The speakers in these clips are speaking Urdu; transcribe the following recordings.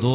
2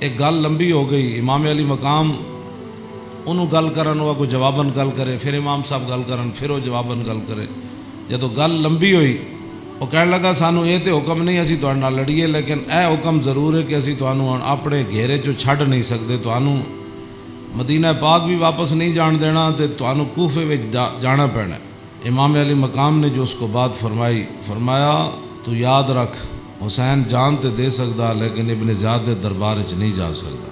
ایک گل لمبی ہو گئی، امام علی مقام انہوں گل کرن ہوا کوئی جواباً گل کرے، پھر امام صاحب گل کرن پھر وہ جواباً گل کرے، جدو گل لمبی ہوئی وہ کہنے لگا سانو یہ تو حکم نہیں اسی تہاڈے نال لڑیے، لیکن اے حکم ضرور ہے کہ اسی تہانوں اپنے گھیرے چوں چھڈ نہیں سکتے، تہانوں مدینہ پاک بھی واپس نہیں جان دینا تے تہانوں کوفے وچ جانا پینا ہے۔ امام علی مقام نے جو اس کو بات فرمائی، فرمایا تو یاد رکھ حسین جان تے دے سکتا لیکن ابن زیاد دے دربار وچ نہیں جا سکتا۔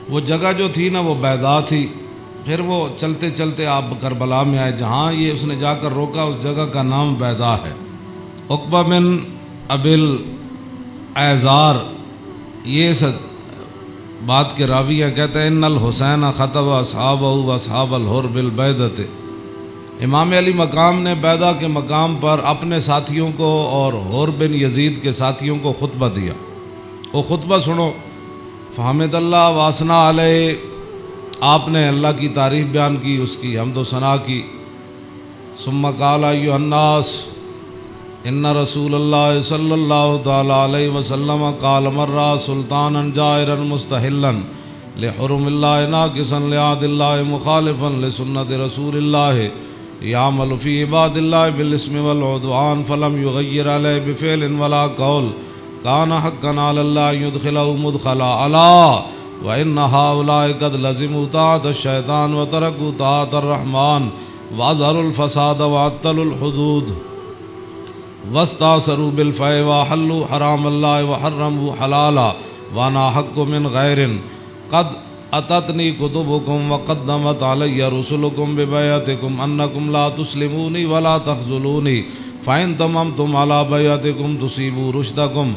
وہ جگہ جو تھی نا وہ بیضا تھی، پھر وہ چلتے چلتے آپ کربلا میں آئے، جہاں یہ اس نے جا کر روکا اس جگہ کا نام بیضا ہے۔ عقبہ بن ابل ایزار یہ بات کے راوی ہیں، کہتے ہیں ان الحسین خطب اصحابہ و اصحاب الحر بالبیضۃ، امام علی مقام نے بیضا کے مقام پر اپنے ساتھیوں کو اور حر بن یزید کے ساتھیوں کو خطبہ دیا۔ وہ خطبہ سنو، فحمد اللہ واسنا علیہ، آپ نے اللہ کی تعریف بیان کی، اس کی حمد و ثنا کی۔ ثم قال ایھا الناس ان رسول اللہ صلی اللہ تعالی علیہ وسلم قال مرہ سلطانا جائرا مستحلا لحرم اللہ ناقصا لعہد اللہ مخالفا لسنت رسول اللہ یعمل فی عباد اللہ بالاسم والعدوان فلم یغیر علیہ بفعل ولا قول کان حقا علی اللہ یدخلہ مدخلا علا وَإِنَّ هَؤُلَاءِ قَدْ لَزِمُوا طَاعَةَ الشَّيْطَانِ وَتَرَكُوا طَاعَةَ الرَّحْمَنِ وَأَظْهَرُوا الْفَسَادَ وَعَطَّلُوا الْحُدُودَ وَاسْتَأْثَرُوا بِالْفَيْءِ وَأَحَلُّوا حَرَامَ اللَّهِ وَحَرَّمُوا حَلَالًا وَأَنَا أَحَقُّ مِنْ غَيْرٍ قَدْ أَتَتْنِي كُتُبُكُمْ وَقَدَّمَتْ عَلَيَّ رُسُلُكُمْ بِبَيْعَتِكُمْ أَنَّكُمْ لَا تُسْلِمُونِي وَلَا تَخْذُلُونِي فَإِنْ تَمَمْتُمْ عَلَى بَيْعَتِكُمْ تُصِيبُوا رُشْدَكُمْ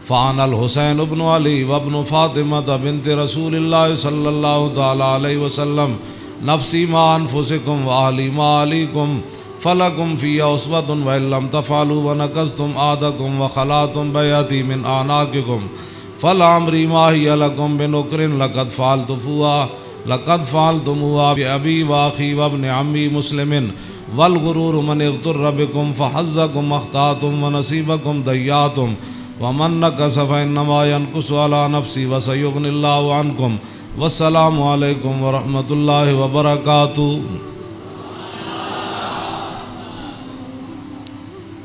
فَأَنَا الْحُسَيْنُ بْنُ عَلِي وَابْنُ فاطمة بنت رسول اللہ صلی اللہ تعالی علیہ وسلم نفسی ما انفسکم وآلی ما علیکم فلکم فی اسوۃ وإن لم تفعلوا ونقضتم عہدکم وخلعتم بیعتی من اعناقکم فلعمری ما ہی لکم بنکر لقد فعلتموها بأبی واخی وابن عمی مسلم والغرور من اغتر بکم فحظکم اخطأتم ونصیبکم ضیعتم ومن نقص فإنما ينقص على نفسه وسيغني الله عنكم والسلام علیکم ورحمۃ اللہ وبرکاتہ۔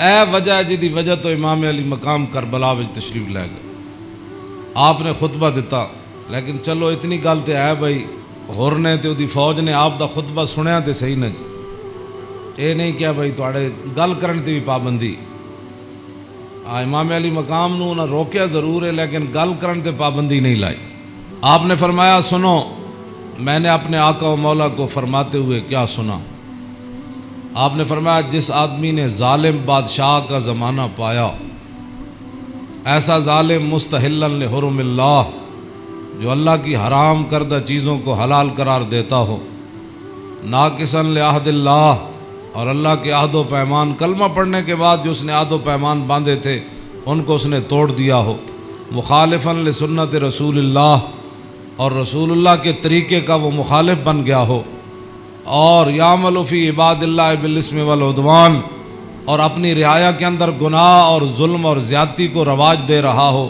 اے وجہ جدی وجہ تو امام علی مقام کربلا وچ تشریف لے گئے، آپ نے خطبہ دیتا، لیکن چلو اتنی گل تے ہے بھائی ہور نے تے دی فوج نے آپ دا خطبہ سنیا تے صحیح نہ جی، اے نہیں کیا بھائی تواڈے گل کرن تے بھی پابندی، امام علی مقام نو نہ روکیا ضرور ہے لیکن گل کرن تے پابندی نہیں لائی۔ آپ نے فرمایا سنو، میں نے اپنے آقا و مولا کو فرماتے ہوئے کیا سنا؟ آپ نے فرمایا جس آدمی نے ظالم بادشاہ کا زمانہ پایا، ایسا ظالم مستحلا لحرم اللہ جو اللہ کی حرام کردہ چیزوں کو حلال قرار دیتا ہو، ناقصا لعہد اللہ اور اللہ کے عہد و پیمان، کلمہ پڑھنے کے بعد جو اس نے عہد و پیمان باندھے تھے ان کو اس نے توڑ دیا ہو، مخالفا لسنت رسول اللہ اور رسول اللہ کے طریقے کا وہ مخالف بن گیا ہو، اور یعمل فی عباد اللہ بالاسم والعدوان اور اپنی رعایا کے اندر گناہ اور ظلم اور زیادتی کو رواج دے رہا ہو۔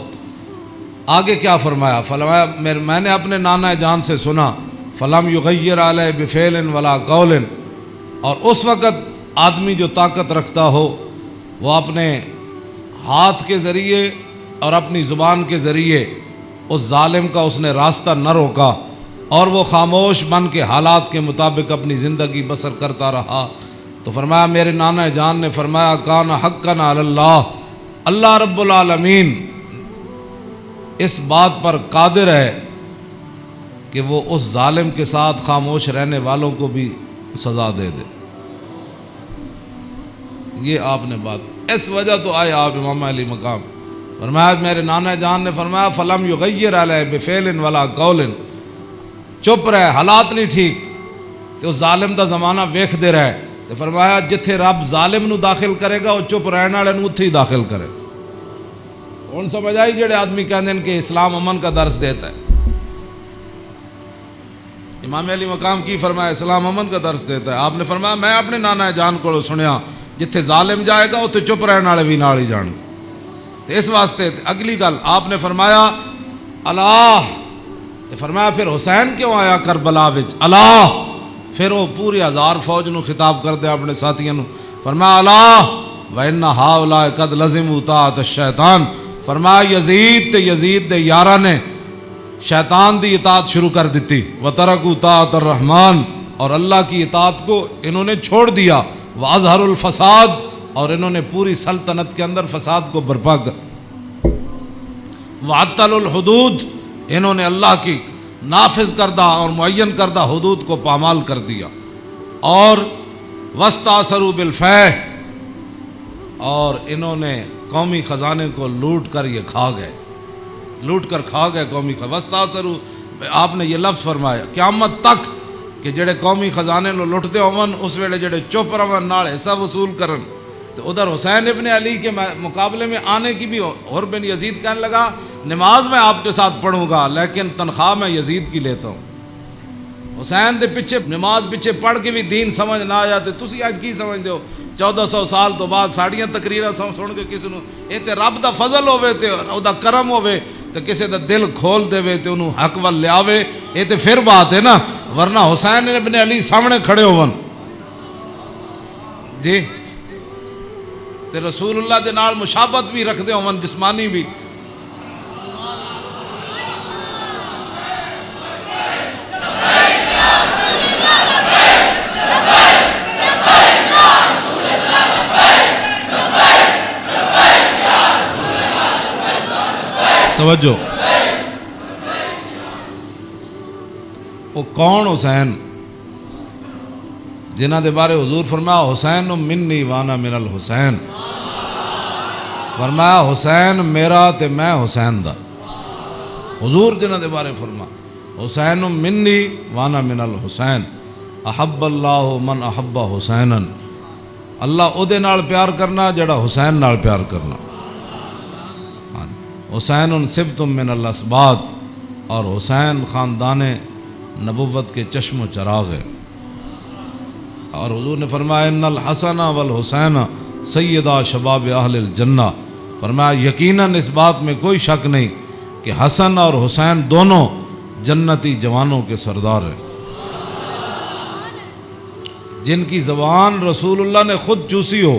آگے کیا فرمایا؟ فرمایا میں نے اپنے نانا جان سے سنا، فلم یغیر علیہ بفعل ولا قول، اور اس وقت آدمی جو طاقت رکھتا ہو وہ اپنے ہاتھ کے ذریعے اور اپنی زبان کے ذریعے اس ظالم کا اس نے راستہ نہ روکا، اور وہ خاموش بن کے حالات کے مطابق اپنی زندگی بسر کرتا رہا، تو فرمایا میرے نانا جان نے فرمایا کان حقا علی اللہ، اللہ رب العالمین اس بات پر قادر ہے کہ وہ اس ظالم کے ساتھ خاموش رہنے والوں کو بھی سزا دے دے۔ یہ آپ نے بات، اس وجہ تو آئے آپ امام علی مقام، فرمایا میرے نانا جان نے فرمایا فلم یغیر علیہ بفعل ولا قول، چپ رہے، حالات نہیں ٹھیک تو ظالم دا زمانہ ویکھ دے رہے، تو فرمایا جتھے رب ظالم نو داخل کرے گا وہ چپ رہنے والے نو اتھے ہی داخل کرے۔ ہن سمجھ آئی جڑے آدمی کہندے ہیں کہ اسلام امن کا درس دیتا ہے، امام علی مقام کی فرمایا اسلام امن کا درس دیتا ہے۔ آپ نے فرمایا میں اپنے نانا جان کو سنیا جتھے ظالم جائے گا اتھے چپ رہنے والے بھی نال ہی جان، تو اس واسطے اگلی گل آپ نے فرمایا اللہ تے فرمایا پھر حسین کیوں آیا کربلا وچ اللہ. پھر وہ پوری 1000 فوج نو خطاب کر دیا اپنے ساتھیوں نو. فرمایا اللہ وَإِنَّ هَؤُلَاءِ قَدْ لَزِمُوا طَاعَةَ الشَّيْطَانِ. فرمایا یزید تے یزید دے یاراں نے شیطان دی اطاعت شروع کر دیتی. وَتَرَكُوا طَاعَةَ الرَّحْمَانِ. اور اللہ کی اطاعت کو انہوں نے چھوڑ دیا. وَأَظْهَرُوا الْفَسَادِ. اور انہوں نے پوری سلطنت کے اندر فساد کو برپا کر. وَعَطَّلُوا الْحُدُودِ. انہوں نے اللہ کی نافذ کردہ اور معین کردہ حدود کو پامال کر دیا. اور وَاسْتَأْثَرُوا بِالْفَيْحِ. اور انہوں نے قومی خزانے کو لوٹ کر یہ کھا گئے، لوٹ کر کھا گئے قومی خزانے. وَاسْتَأْثَرُوا. آپ نے یہ لفظ فرمایا قیامت تک کہ جڑے قومی خزانے نو لٹتے ہون اس ویلے جڑے چپ رہن نال حصہ وصول کرن. تو ادھر حسین ابن علی کے مقابلے میں آنے کی بھی حر بن یزید کہنے لگا نماز میں آپ کے ساتھ پڑھوں گا لیکن تنخواہ میں یزید کی لیتا ہوں. حسین دے پیچھے نماز پیچھے پڑھ کے بھی دین سمجھ نہ آیا تے تسی اج کی سمجھدے ہو 1400 سال تو بعد ساڑیاں تقریراں سن کے کسی نو اے تے رب دا فضل ہوے تے او دا کرم ہوے تے کسی دا دل کھول دے تے انہوں حق ول لیاوے اے تے پھر بات ہے نا. ورنہ حسین ابن علی سامنے کھڑے ہون جی تے رسول اللہ دے نال مشابہت بھی رکھدے ہون جسمانی بھی. توجہ وہ کون حسین جنہ دے بارے حضور فرمایا حسین منی وانا من الحسین. فرمایا حسین میرا تے میں حسین دا. حضور جنہ دے بارے فرمایا حسین منی وانا من الحسین. احب اللہ من احب حسینا. اللہ او دے نال پیار کرنا جڑا حسین نال پیار کرنا. حسین سبت من الاسباط. اور حسین خاندان نبوت کے چشم و چراغ ہے. اور حضور نے فرمایا ان الحسن والحسین سیدہ شباب اہل الجنہ. فرمایا یقیناً اس بات میں کوئی شک نہیں کہ حسن اور حسین دونوں جنتی جوانوں کے سردار ہیں جن کی زبان رسول اللہ نے خود چوسی ہو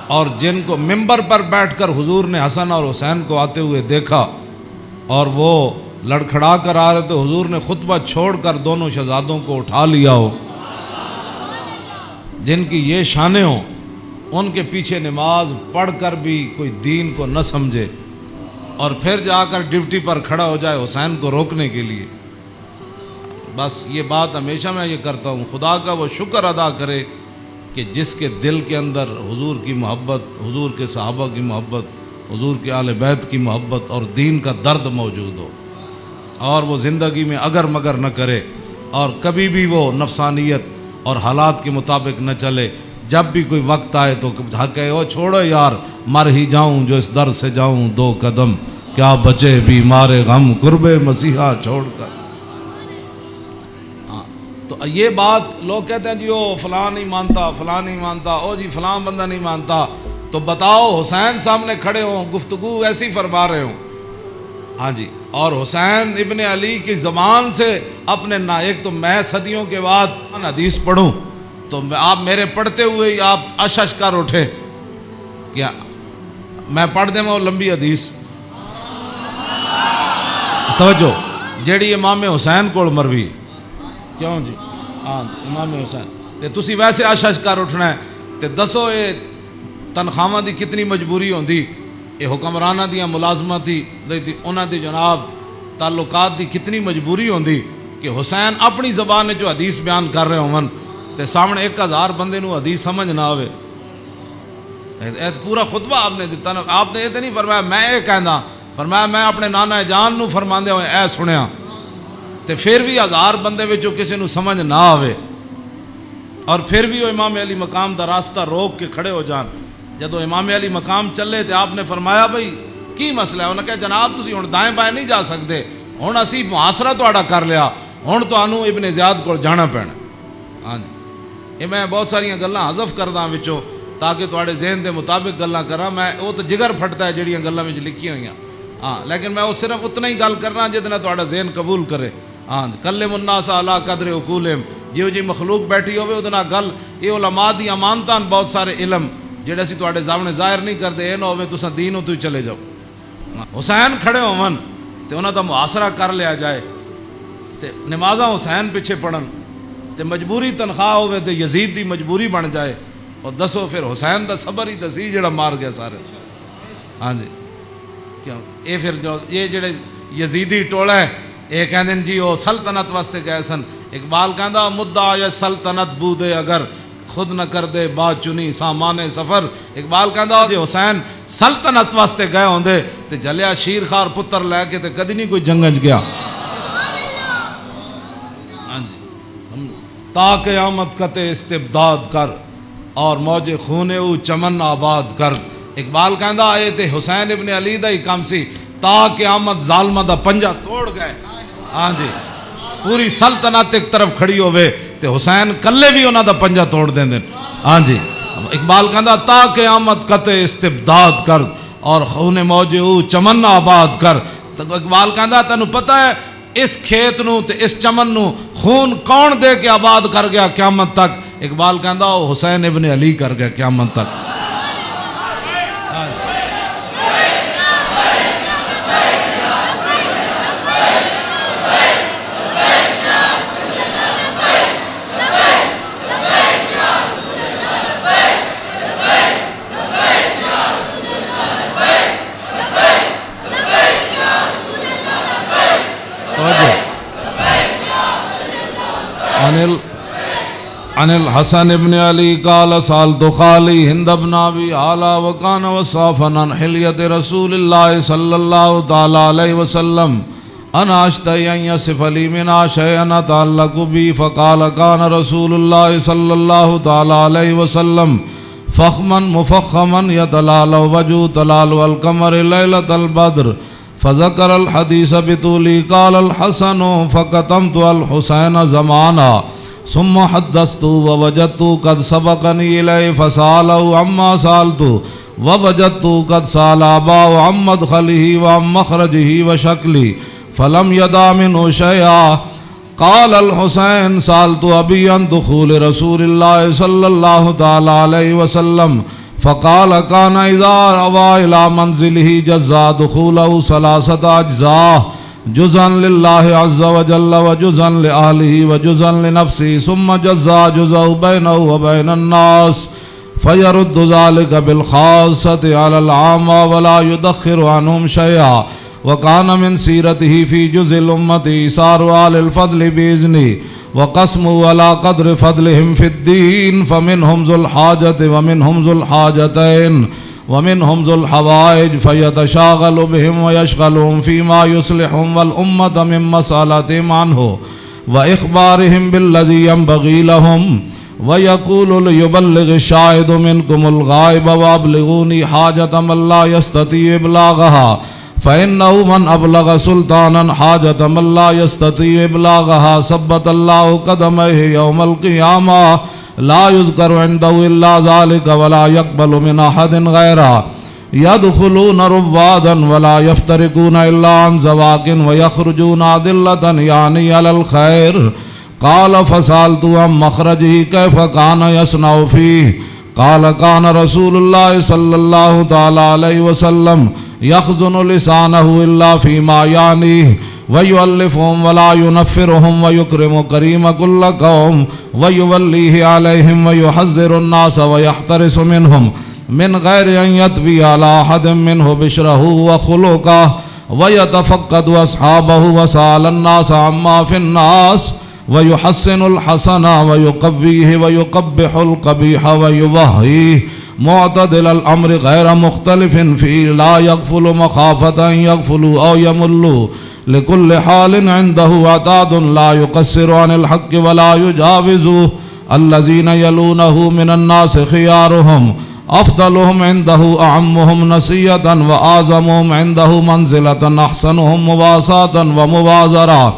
اور جن کو ممبر پر بیٹھ کر حضور نے حسن اور حسین کو آتے ہوئے دیکھا اور وہ لڑکھڑا کر آ رہے تو حضور نے خطبہ چھوڑ کر دونوں شہزادوں کو اٹھا لیا ہو. جن کی یہ شانیں ہوں ان کے پیچھے نماز پڑھ کر بھی کوئی دین کو نہ سمجھے اور پھر جا کر ڈیوٹی پر کھڑا ہو جائے حسین کو روکنے کے لیے. بس یہ بات ہمیشہ میں یہ کرتا ہوں خدا کا وہ شکر ادا کرے کہ جس کے دل کے اندر حضور کی محبت، حضور کے صحابہ کی محبت، حضور کے اہل بیت کی محبت اور دین کا درد موجود ہو اور وہ زندگی میں اگر مگر نہ کرے اور کبھی بھی وہ نفسانیت اور حالات کے مطابق نہ چلے. جب بھی کوئی وقت آئے تو حق ہے وہ چھوڑو یار مر ہی جاؤں جو اس در سے جاؤں 2 قدم کیا بچے بیمار غم قرب مسیحا چھوڑ کر. تو یہ بات لوگ کہتے ہیں جی وہ فلاں نہیں مانتا، فلاں نہیں مانتا، او جی فلاں بندہ نہیں مانتا. تو بتاؤ حسین سامنے کھڑے ہوں گفتگو ایسی فرما رہے ہوں ہاں جی اور حسین ابن علی کی زبان سے اپنے ایک تو میں صدیوں کے بعد حدیث پڑھوں تو آپ میرے پڑھتے ہوئے آپ اشش کر اٹھے کیا میں پڑھ دیں وہ لمبی حدیث. توجہ جیڑی امام حسین کو مروی کیوں جی ہاں امام حسین تے تسی ویسے اشش کر اٹھنا ہے تے دسو یہ تنخواہ دی کتنی مجبوری ہوندی یہ حکمرانہ دیاں ملازمت دی انہاں دی جناب تعلقات دی کتنی مجبوری ہوندی کہ حسین اپنی زبان نے جو حدیث بیان کر رہے ہوں تے سامنے 1000 بندے نو حدیث سمجھ نہ آوے. پورا خطبہ آپ نے دیتا نا آپ نے یہ تو نہیں فرمایا میں یہ کہنا فرمایا میں اپنے نانا جان نو فرماندے ہوئے اے سنیا تے پھر بھی 1000 بندے وچوں کسی نو سمجھ نہ آوے اور پھر بھی وہ امام علی مقام دا راستہ روک کے کھڑے ہو جان. جدو امام علی مقام چلے تے آپ نے فرمایا بھئی کی مسئلہ ہے؟ انہوں نے کہا جناب تسی ہن دائیں بائیں نہیں جا سکتے ہن اسی محاصرہ تہاڈا کر لیا ہن تانوں ابن زیاد کول جانا پینا. ہاں جی یہ میں بہت ساریاں گلاں حذف کردا وچوں تاکہ تہاڈے ذہن دے مطابق گلاں کراں. میں وہ تو جگر پھٹتا ہے جڑیاں گلاں وچ لکھی ہوئیاں ہاں لیکن میں وہ صرف اتنا ہی گل کرنا جتنا تہاڈا ذہن قبول کرے. ہاں کلم الناس علی قدر عقولہم، جیو جی مخلوق بیٹھی ہوے اودے نال گل. یہ علماء دی امانتاں بہت سارے علم جڑے اسی تہاڈے سامنے ظاہر نہیں کرتے. یہ نہ ہوے تساں دین تو ہی چلے جاؤ. حسین کھڑے ہون تے انہاں دا محاصرہ کر لیا جائے تے نمازاں حسین پیچھے پڑھن تے مجبوری تنخواہ ہوے تے یزید دی مجبوری بن جائے. اور دسو پھر حسین دا صبر ہی سی جڑا مار گیا سارے. ہاں جی کیوں یہ پھر جو یہ جڑے یزیدی ٹولا ہے یہ کہندے جی وہ سلطنت واسطے گئے سن. اقبال کہندا مدعا یا سلطنت بودے اگر خود نہ کر دے بات چنی سامان سفر. اقبال کہندا جی حسین سلطنت واسطے گئے ہوندے تے جلیا شیر خار پتر لے کے تے کدی نہیں کوئی جنگج گیا. ہاں جی تا قیامت قطع استبداد کر اور موج خون او چمن آباد کر. اقبال کہندا اے تے حسین ابن علی دا ہی کام سی تا قیامت ظالمہ دا پنجا توڑ گئے. ہاں جی پوری سلطنت ایک طرف کھڑی ہوئے تے حسین کلے بھی انہاں دا پنجا توڑ دیں دیں. ہاں جی اقبال کہندا تا قیامت قطع استبداد کر اور خون موج او چمن آباد کر. تو اقبال کہندا تینوں پتہ ہے اس کھیت نو تے اس چمن نو خون کون دے کے آباد کر گیا قیامت تک؟ اقبال کہندا وہ حسین ابن علی کر گیا قیامت تک. عن الحسن ابن علی قال سالت خالی ہند ابن ابی اعلی وکان وصافا عن حلیت رسول اللہ صلی اللہ تعالی علیہ وسلم انا اشتہی ان یصف لی منا شیئا تعلق بی فقال کان رسول اللہ صلی اللہ تعالی علیہ وسلم فخما مفخما یتلال وجو تلال القمر لیلۃ البدر فذکر الحدیث بطولی قال الحسن فقتمت الحسین زمانا ثم حدثت ووجدت قد سبقني إليه فسأله عما سألت ووجدت قد سأل أباه عن مدخله وعن مخرجه وشكله فلم يدع منه شيئا. قال الحسين سألت أبي عن دخول رسول الله صلى الله تعالى عليه وسلم فقال كان إذا روى إلى منزله جزا دخوله 3 أجزاء جزءا لله عز وجل وجزءا لأهله وجزءا لنفسه ثم جزا جزءه بينه وبين الناس فيرد ذلك بالخاصة على العامة ولا يدخر عنهم شيئا. وكان من سيرته في جزء الأمة إيثار آل الفضل بإذنه وقسمه على قدر فضلهم في الدين فمنهم ذو الحاجة ومنهم ذو الحاجتين ومنهم ذو الحوائج فيتشاغل بهم ويشغلهم فيما يصلحهم والأمة من مسألتهم عنه وإخبارهم بالذي ينبغي لهم ويقول ليبلغ الشاهد منكم الغائب وأبلغوني حاجة من لا يستطيع إبلاغها فإنه من أبلغ سلطانا حاجة من لا يستطيع إبلاغها ثبت الله قدميه يوم القيامة لا يذكر عنده إلا ذلك ولا يقبل من أحد غيره يدخلون روادا ولا يفترقون إلا عن زواق ويخرجون أدلة يعني على الخير. قال فسألت عن مخرجه كيف كان يصنع فيه قال كان رسول الله صلى الله تعالى عليه وسلم يخزن لسانه إلا فيما يعنيه ويؤلفهم ولا ينفرهم ويكرم كريم كل قوم ويوليه عليهم ويحذر الناس ويحترس منهم من غير أن يتبي على أحد منه بشره وخلقه ويتفقد أصحابه وسأل الناس عما في الناس ويحسن الحسن ويقبيه ويقبح القبيح ويوهيه معتدل الأمر غير مختلف فيه لا يغفل مخافة أن يغفلوا أو يملوا لكل حال عنده عتاد لا يقصر عن الحق ولا يجاوزه الذين يلونه من الناس خيارهم أفضلهم عنده أعمهم نسية وأعظمهم عنده منزلة أحسنهم مواساة ومبازرة.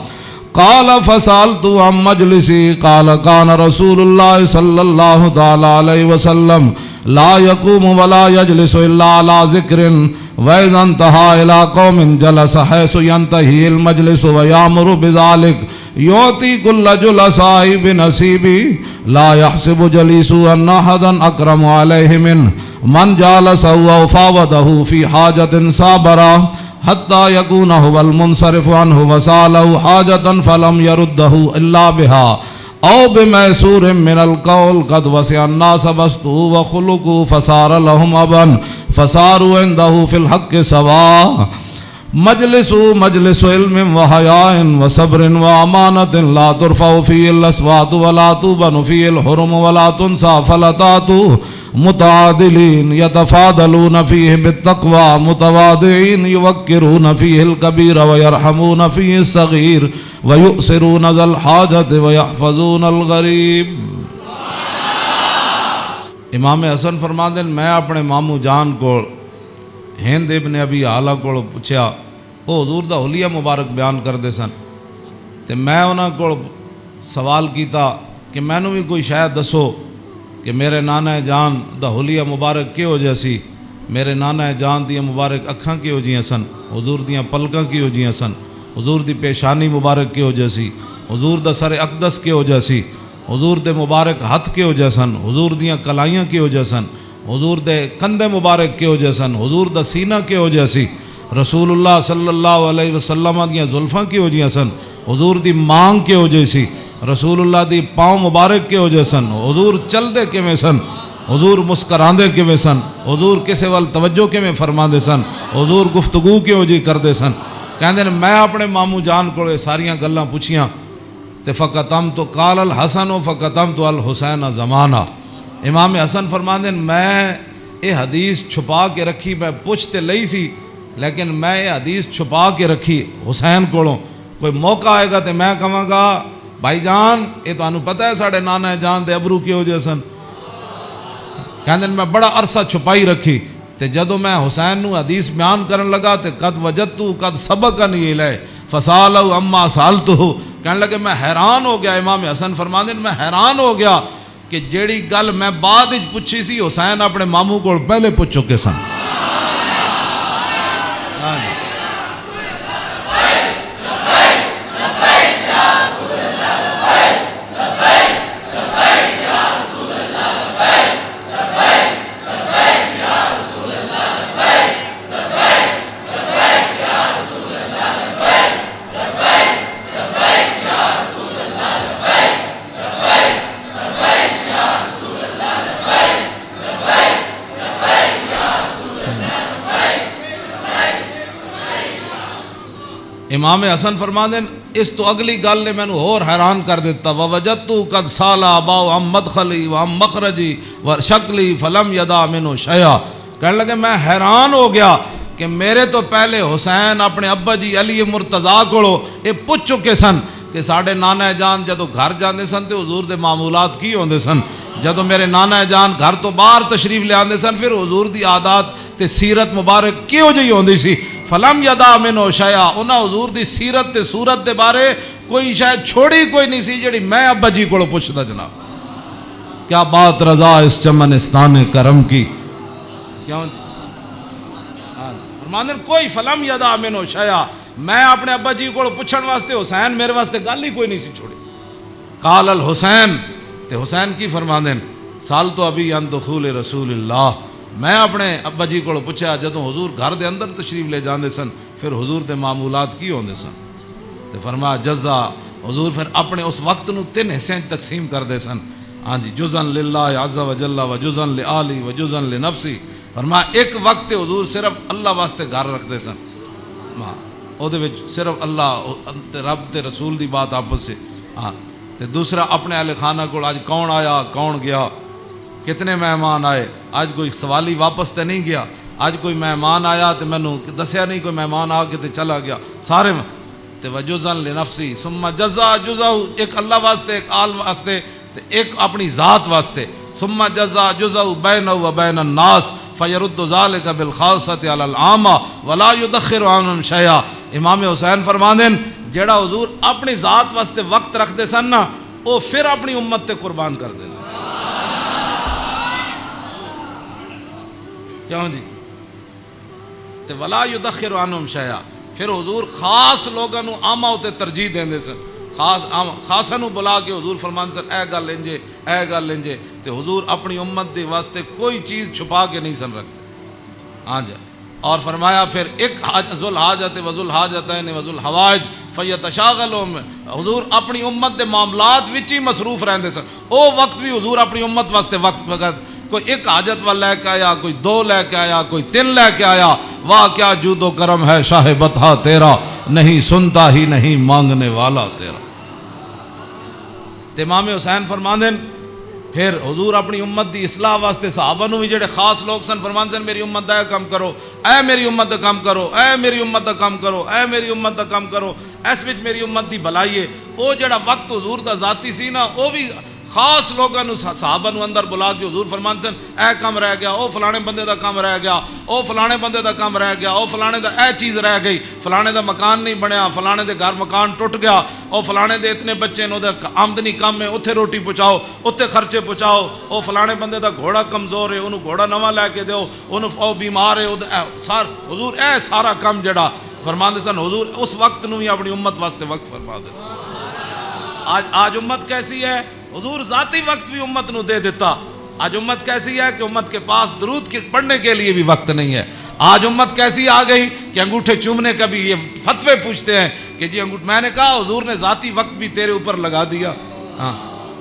قال فسألت عن مجلسي قال كان رسول الله صلى الله تعالى عليه وسلم لا يقوم ولا يجلس إلا على ذكر وإذا انتهى إلى قوم جلس حيث ينتهي المجلس ويأمر بذلك يعطي كل جلساء بنصيبه لا يحسب جليس أن أحدا أكرم عليه منه من جالسه وفاوضه في حاجة صابرا حتى يكون هو المنصرف عنه وسأله حاجة فلم يرده إلا بها أو بميسور من القول قد وسع الناس بسطه وخلقه فصار لهم أبا فصاروا عنده في الحق سواء مجلس علم وحياء وصبر وأمانة لا ترفع فيه الأصوات ولا تبن فيه الحرم ولا تنسى فلتات متعادلين يتفاضلون فيه بالتقوى متواضعين يوقرون فيه الكبير ويرحمون فيه الصغير ويؤثرون ذا الحاجة ويحفظون الغریب۔ امام حسن فرماندے میں اپنے ماموں جان کو ہند ابن ابی آلہ کو پوچھا، وہ حضور دا حلیہ مبارک بیان کردے سن تے میں انہاں کو سوال کیتا کہ مینوں بھی کوئی شاید دسو کہ میرے نانا جان دا حلیہ مبارک کیہو جہا سی، میرے نانا جان دی مبارک اکھاں کیہو جیاں سن، حضور دیاں پلکاں کیہو جیاں سن، حضور دی پیشانی مبارک کیہو جہا سی، حضور دا سر اقدس کیہو جہا سی، حضور دے مبارک ہتھ کیہو جہا سن، حضور دیاں کلائیاں کیہو جہا سن، حضور دے کندھے مبارک کیہو جہا سن، حضور دا سینہ کیہو جہا سی، رسول اللہ صلی اللہ علیہ وسلم دیاں زلفاں کیہو جہاں سن، حضور دی مانگ کیہو جہی سی، رسول اللہ دی پاؤں مبارک کیہو جہے سن، حضور چل دے کیویں سن، حضور مسکراندے کیویں سن، حضور کسے وال توجہ کیویں فرماندے سن، حضور گفتگو کیہو جی کردے سن۔ کہندے نے میں اپنے ماموں جان کو ساریاں گلاں پوچھیاں تے فقطمت قال الحسن فقطمت الحسین زمانہ۔ امام حسن فرماندے میں یہ حدیث چھپا کے رکھی، میں پوچھ تے لئی سی لیکن میں یہ حدیث چھپا کے رکھی حسین کولوں، کوئی موقع آئے گا تے میں کہاں گا بھائی جان یہ تو پتہ ہے ساڑھے نانا جان دے ابرو کیہو جہے سن۔ کہندے میں بڑا عرصہ چھپائی رکھی تے جدوں میں حسین نو حدیث بیان کرن لگا تے قد وجدتو قد سبقنی الیہ فسالو اما سالتو، کہنے لگے میں حیران ہو گیا۔ امام حسن فرماندے میں حیران ہو گیا کہ جیڑی گل میں بعد وچ پوچھی سی حسین اپنے ماموں کو پہلے پوچھ چکے سن۔ امام حسن فرماندے اس تو اگلی گل نے مینوں اور حیران کر دیتا، ووجدتو قد سالا اباؤ ام مدخلی و ام مخرجی و شکلی فلم یدا منو شیئا۔ کہنے لگے میں حیران ہو گیا کہ میرے تو پہلے حسین اپنے ابا جی علی مرتضیٰ کو یہ پوچھ چکے سن کہ ساڑھے نانا جان جدو گھر جاندے سن تے حضور دے معمولات کی ہوندے سن، جدو میرے نانا جان گھر تو باہر تشریف لے آندے سن پھر حضور دی عادات تے سیرت مبارک کیوں جی ہوندی سی۔ فلم یدا منو شیئا، انہاں حضور دی سیرت تے صورت دے بارے کوئی شاید چھوڑی کوئی نہیں سی جڑی میں ابا جی کو پوچھدا جناب۔ کیا بات رضا اس چمنستان کرم کی، کیوں فرماندن کوئی فلم یدا منو شیئا، میں اپنے ابا جی کو پوچھن واسطے حسین میرے واسطے گل ہی کوئی نہیں سی چھوڑی۔ قال الحسین، تے حسین کی فرماندن سال تو ابھی ان دخول رسول اللہ، میں اپنے ابا جی کو پوچھا جدوں حضور گھر دے اندر تشریف لے جاندے سن پھر حضور دے معمولات کی ہوندے سن، تے فرمایا جزا، حضور پھر اپنے اس وقت نو 3 حصے تقسیم کر دے سن، ہاں جی، جزن للہ عز و جل و جزن لآلی و جزن لنفسی۔ فرمایا ایک وقت حضور صرف اللہ واسطے گھر رکھ دے سن، ہاں او دے وچ صرف اللہ رب تے رسول دی بات آپس سے، ہاں تے دوسرا اپنے اہل خانہ کو آج کون آیا کون گیا، کتنے مہمان آئے، آج کوئی سوالی واپس تے نہیں گیا، آج کوئی مہمان آیا تے مینوں دسیا نہیں، کوئی مہمان آ کے تے چلا گیا، سارے تے وجزن لنفسی ثم جزا جزا، ایک اللہ واسطے، ایک آل واسطے تے ایک اپنی ذات واسطے، ثم جزا جزا بینہ و بین الناس فیرد ذالک بالخاصۃ علی العامہ ولا یدخر عنہم شیئا۔ امام حسین فرماندن جیڑا حضور اپنی ذات واسطے وقت رکھ دے سن نا وہ پھر اپنی امت تے قربان کر دے، کیوں جی؟ تے ولا یدخر عنہم شیئا، پھر حضور خاص لوگاں نو عامہ تے ترجیح دیندے سن، خاصاں نو بلا کے حضور فرماندے سن اے گل انجے اے گل انجے، تے حضور اپنی امت دے واسطے کوئی چیز چھپا کے نہیں سن رکھتے. ہاں جی. اور فرمایا پھر ایک ذل حاجت وذل حاجتین وذل حوائج فیتشاغلون، حضور اپنی امت دے معاملات وچ ہی مصروف رہندے سن. او وقت بھی حضور اپنی امت واسطے وقت وقت کوئی ایک حاجت والا لے کے آیا، کوئی دو لے کے آیا، کوئی تین لے کے آیا. واہ کیا جود و کرم ہے شاہ بطحا تیرا، نہیں سنتا ہی نہیں مانگنے والا تیرا. امام حسین فرماندے پھر حضور اپنی امت دی اصلاح واسطے صحابہ نو بھی جڑے خاص لوگ سن فرماندے میری امت دا کام کرو، اے میری امت دا کام کرو، اے میری امت دا کام کرو، اے میری امت دا کام کرو. اس وچ میری امت دی بھلائی ہے. او جڑا وقت حضور دا ذاتی سی نا، او بھی خاص لوگاں نو صحابہ نو اندر بلا کے حضور فرمان سن اے کام رہ گیا، او فلانے بندے دا کام رہ گیا، او فلانے بندے دا کام رہ گیا، او فلانے دا اے چیز رہ گئی، فلانے دا مکان نہیں بنیا، فلانے دے گھر مکان ٹوٹ گیا، او فلانے دے اتنے بچے نے، آمدنی کم ہے، اتنے روٹی پہنچاؤ، اتنے خرچے پہنچاؤ، او فلانے بندے دا گھوڑا کمزور ہے، انہوں گھوڑا نواں لے کے دیو، انہوں او بیمار ہے. حضور اے سارا کام جڑا فرمان سن حضور اس وقت نو ہی اپنی امت واسطے وقت فرما دے. آج امت کیسی ہے؟ حضور ذاتی وقت بھی امت نو دے دیتا. آج امت کیسی ہے کہ امت کے پاس درود پڑھنے کے لیے بھی وقت نہیں ہے. آج امت کیسی آ گئی کہ انگوٹھے چومنے کا بھی یہ فتوے پوچھتے ہیں کہ جی میں نے کہا حضور نے ذاتی وقت بھی تیرے اوپر لگا دیا. ہاں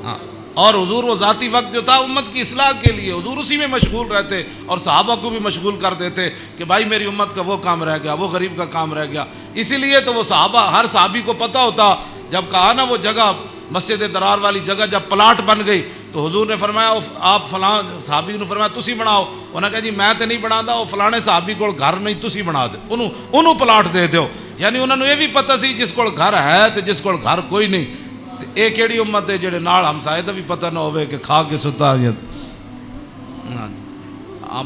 ہاں. اور حضور وہ ذاتی وقت جو تھا امت کی اصلاح کے لیے حضور اسی میں مشغول رہتے اور صحابہ کو بھی مشغول کر دیتے کہ بھائی میری امت کا وہ کام رہ گیا، وہ غریب کا کام رہ گیا. اسی لیے تو وہ صحابہ ہر صحابی کو پتہ ہوتا جب کہا نا وہ جگہ مسجد درار والی جگہ جب پلاٹ بن گئی تو حضور نے فرمایا آپ فلاں صحابی نے فرمایا تسی بناؤ. انہوں نے کہا جی میں تو نہیں بنا، وہ فلانے صحابی کو گھر نہیں تسی بنا دے، انہوں پلاٹ دے دیو. یعنی انہوں نے یہ بھی پتہ سی جس کو گھر ہے تو جس کو گھر کوئی نہیں. یہ کیڑی امت ہے جڑے نال ہمسائے دا بھی پتہ نہ ہوئے کہ کھا کے ستا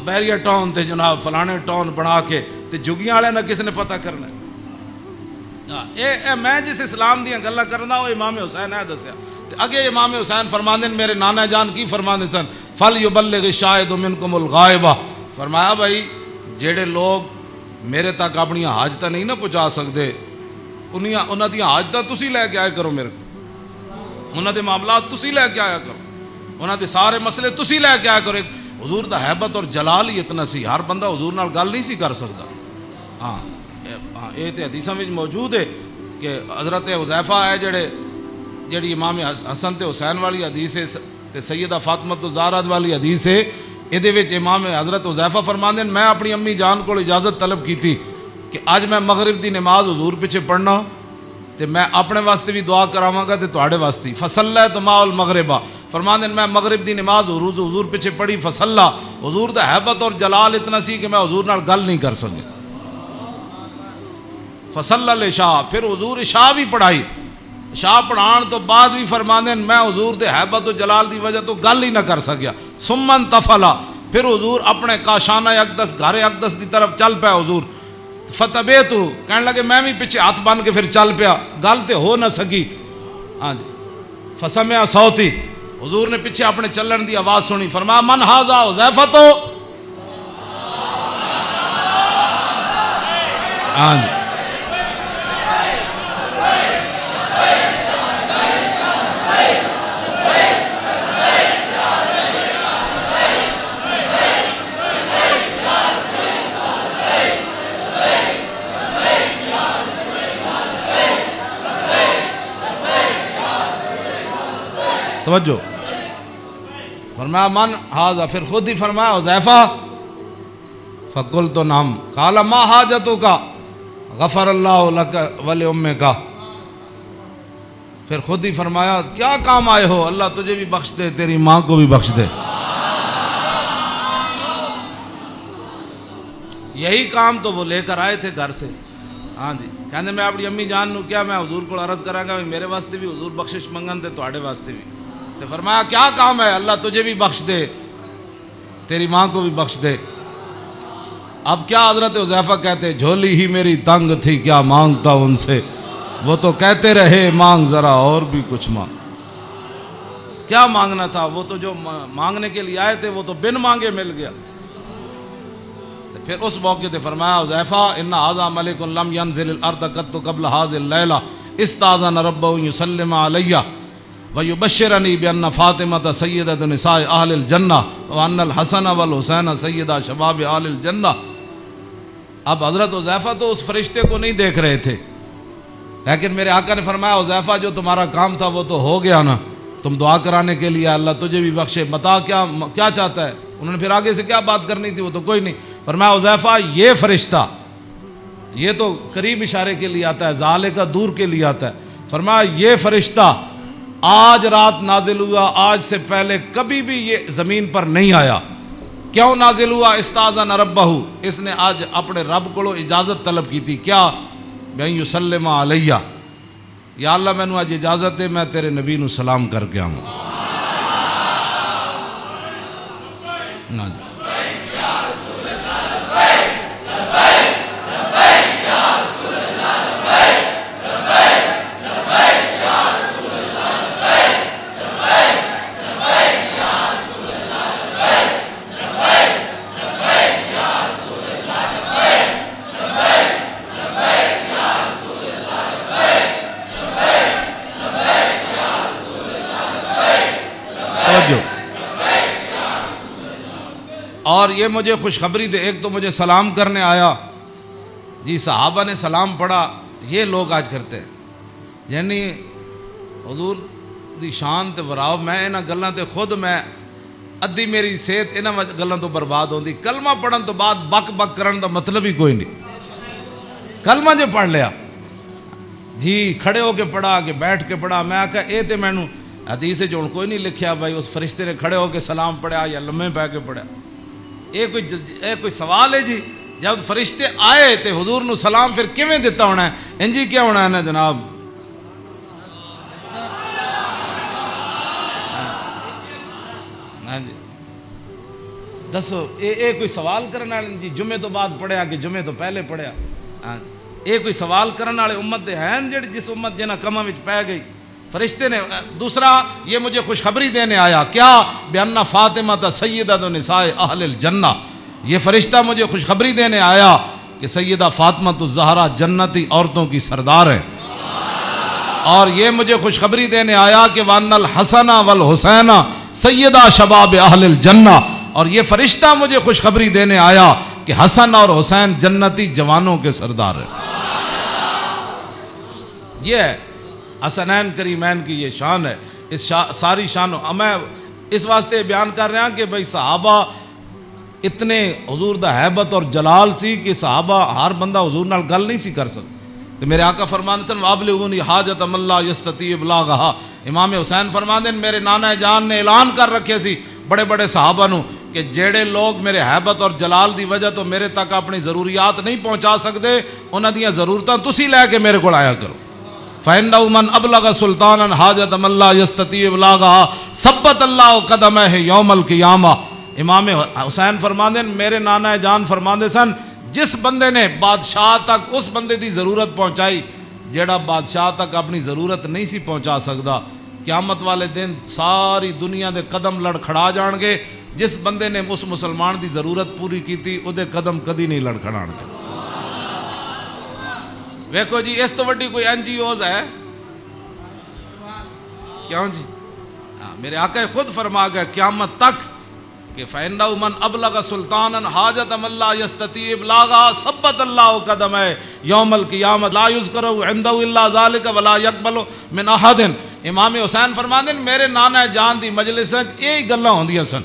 بیریا ٹاؤن تے جناب فلانے ٹاؤن بنا کے تے جگیاں والے نہ کس نے پتہ کرنا. میں جس اسلام دیاں گلاں کرنا وہ امام حسین ہے دسیا. اگے امام حسین فرماندے میرے نانا جان کی فرماندے سن فل یبلغ الشاہد منکم الغائبہ. فرمایا بھائی جڑے لوگ میرے تک اپنی حاجتاں نہیں نہ پہنچا سکتے انہاں دی حاجتاں تسی لے کے آئے کرو، میرے انہاں دے معاملات تسی لے کے آیا کرو، انہاں دے سارے مسئلے تسی لے کے آیا کرو. حضور دا حیبت اور جلال ہی اتنا سی، ہر بندہ حضور نال گل نہیں سی کر سکتا. ہاں یہ تو حدیثاں میں موجود ہے کہ حضرت حذیفہ ہے جڑی امام حسن تے حسین والی حدیث ہے تے سیدہ فاطمہ الزہرا والی حدیث ہے. یہ امام حضرت حذیفہ فرماندے میں اپنی امی جان کو اجازت طلب کی تھی کہ اج میں مغرب دی نماز حضور پیچھے پڑھنا تے میں اپنے واسطے بھی دعا کراواں گا تے تواڈے واسطے. فصلیت مع المغربہ فرماندے میں مغرب دی نماز حضور پیچھے پڑھی. فصلا حضور دا حیبت اور جلال اتنا سی کہ میں حضور نال گل نہیں کر سکیا. فصلی العشاء پھر حضور عشاء بھی پڑھائی. عشاء پڑھان تو بعد بھی فرماندے میں حضور دے حیبت و جلال دی وجہ تو گل ہی نہ کر سکیا. ثم انتفلا پھر حضور اپنے کاشانہ اقدس گھر اقدس دی طرف چل پیا. حضور فتبیت کہنے لگے میں بھی پیچھے ہاتھ بن کے پھر چل پیا، گل تے ہو نہ سکی. ہاں جی. فسمع صوتی حضور نے پیچھے اپنے چلن دی آواز سنی. فرمایا من ھذا حذیفہ تو. ہاں جی. توجہ. فرمایا من ھذا پھر خود ہی فرمایا حذیفہ. فقلت نعم قال ما حاجتک غفر اللہ لک ولامک. پھر خود ہی فرمایا کیا کام آئے ہو، اللہ تجھے بھی بخش دے تیری ماں کو بھی بخش دے. یہی کام تو وہ لے کر آئے تھے گھر سے. ہاں جی. کہنے میں اپنی امی جان نو کیا میں حضور کو عرض کراں گا میرے واسطے بھی حضور بخشش منگن تے تواڈے واسطے بھی. تو فرمایا کیا کام ہے، اللہ تجھے بھی بخش دے تیری ماں کو بھی بخش دے. اب کیا حضرت حذیفہ کہتے جھولی ہی میری تنگ تھی کیا مانگتا ان سے، وہ تو کہتے رہے مانگ ذرا اور بھی کچھ مانگ. کیا مانگنا تھا، وہ تو جو مانگنے کے لیے آئے تھے وہ تو بن مانگے مل گیا. تو پھر اس موقع تے فرمایا حذیفہ ان ھذا ملک لم ينزل الارض قط قبل هذه الليلہ استاذن ربه يسلم علی ويبشرني بان فاطمة سیدۃ نساء اہل الجنہ وان الحسن والحسین سیدہ شباب اہل الجنہ. اب حضرت حذیفہ تو اس فرشتے کو نہیں دیکھ رہے تھے، لیکن میرے آقا نے فرمایا حذیفہ جو تمہارا کام تھا وہ تو ہو گیا نا، تم دعا کرانے کے لیے اللہ تجھے بھی بخشے، بتا کیا چاہتا ہے. انہوں نے پھر آگے سے کیا بات کرنی تھی وہ تو کوئی نہیں. فرمایا حذیفہ یہ فرشتہ، یہ تو قریب اشارے کے لیے آتا ہے، ذالک دور کے لیے آتا ہے. فرمایا یہ فرشتہ آج رات نازل ہوا، آج سے پہلے کبھی بھی یہ زمین پر نہیں آیا. کیوں نازل ہوا؟ استاذن ربہ، اس نے آج اپنے رب کو اجازت طلب کی تھی. کیا؟ بین یسلم علیہ، یا اللہ میں نے آج اجازت ہے میں تیرے نبی نو سلام کر کے آؤں. اور یہ مجھے خوشخبری دے، ایک تو مجھے سلام کرنے آیا جی، صحابہ نے سلام پڑھا. یہ لوگ آج کرتے ہیں، یعنی حضور دی شان تے وراو میں انہاں گلاں تے خود میں ادھی میری صحت انہاں گلاں تو برباد ہوندی. کلمہ پڑھن تو بعد بک بک کرن دا مطلب ہی کوئی نہیں. کلمہ جو پڑھ لیا جی، کھڑے ہو کے پڑھا کہ بیٹھ کے پڑھا، میں آکھا اے تے مینوں حدیث وچ ہن کوئی نہیں لکھیا بھائی اس فرشتے نے کھڑے ہو کے سلام پڑھا یا لمے پہ کے پڑھا. کوئی سوال ہے جی؟ جب فرشتے آئے تے حضور نو سلام پھر کیویں دیتا ہونا ہے؟ انجی کیا ہونا ہے نا جناب. ہاں جی دسو، اے کوئی سوال کرنے والے جی جمعے تو بعد پڑھیا کہ جمعے تو پہلے پڑھیا؟ اے کوئی سوال کرنے والے امت دے ہیں جڑی جس امت جنہاں کماں وچ پے گئی. فرشتے نے دوسرا یہ مجھے خوشخبری دینے آیا. کیا؟ بِأَنَّ فاطمة سیدۃ نساء اہل الجنہ. یہ فرشتہ مجھے خوشخبری دینے آیا کہ سیدہ فاطمہ الزہرا جنتی عورتوں کی سردار ہے. اور یہ مجھے خوشخبری دینے آیا کہ وَأَنَّ الْحَسَنَ وَالْحُسَيْنَ سیدہ شباب اہل الجنہ. اور یہ فرشتہ مجھے خوشخبری دینے آیا کہ حسن اور حسین جنتی جوانوں کے سردار ہیں. یہ ہے حسنین کریمین کی یہ شان ہے. اس ساری شان میں اس واسطے بیان کر رہا ہوں کہ بھئی صحابہ اتنے حضور دا حیبت اور جلال سی کہ صحابہ ہر بندہ حضور نال گل نہیں سی کر سکتا. تو میرے آقا فرمان سن وابلغونی حاجت من لا یستطیع ابلاغھا. امام حسین فرمان دین میرے نانا جان نے اعلان کر رکھے سی بڑے بڑے صحابہ نو کہ جیڑے لوگ میرے حیبت اور جلال دی وجہ تو میرے تک اپنی ضروریات نہیں پہنچا سکتے، انہاں دیاں ضرورتاں تسی لے کے میرے کو آیا کرو. فَإِنَّهُ مَنْ أَبْلَغَ سُلْطَانًا حَاجَةً مَنْ لَا يَسْتَطِيعُ إِبْلَاغَهَا ثَبَّتَ اللَّهُ قَدَمَيْهِ يَوْمَ الْقِيَامَةِ. امام حسین فرماندے میرے نانا جان فرماندے سن جس بندے نے بادشاہ تک اس بندے دی ضرورت پہنچائی جیڑا بادشاہ تک اپنی ضرورت نہیں سی پہنچا سکدا، قیامت والے دن ساری دنیا دے قدم لڑکھڑا جان گے. جس بندے نے اس مسلمان دی ضرورت پوری کیتی او دے قدم کدی نہیں لڑکھڑان گے. ویکھو جی اس تو وڈی کوئی این جی اوز ہے کیوں جی؟ میرے آقا خود فرما گئے قیامت تک کہ فَإِنَّهُ مَنْ أَبْلَغَ سُلْطَانًا حَاجَةً مَنْ لَا يَسْتَطِيعُ إِبْلَاغَهَا ثَبَّتَ اللَّهُ قَدَمَيْهِ يَوْمَ الْقِيَامَةِ لَا يُذْكَرُ عِنْدَهُ إِلَّا ذَلِكَ وَلَا يَقْبَلُ مِنْ أَحَدٍ. امام حسین فرماندے میرے نانا جان دی مجلس وچ یہی گلاں ہوندیاں سن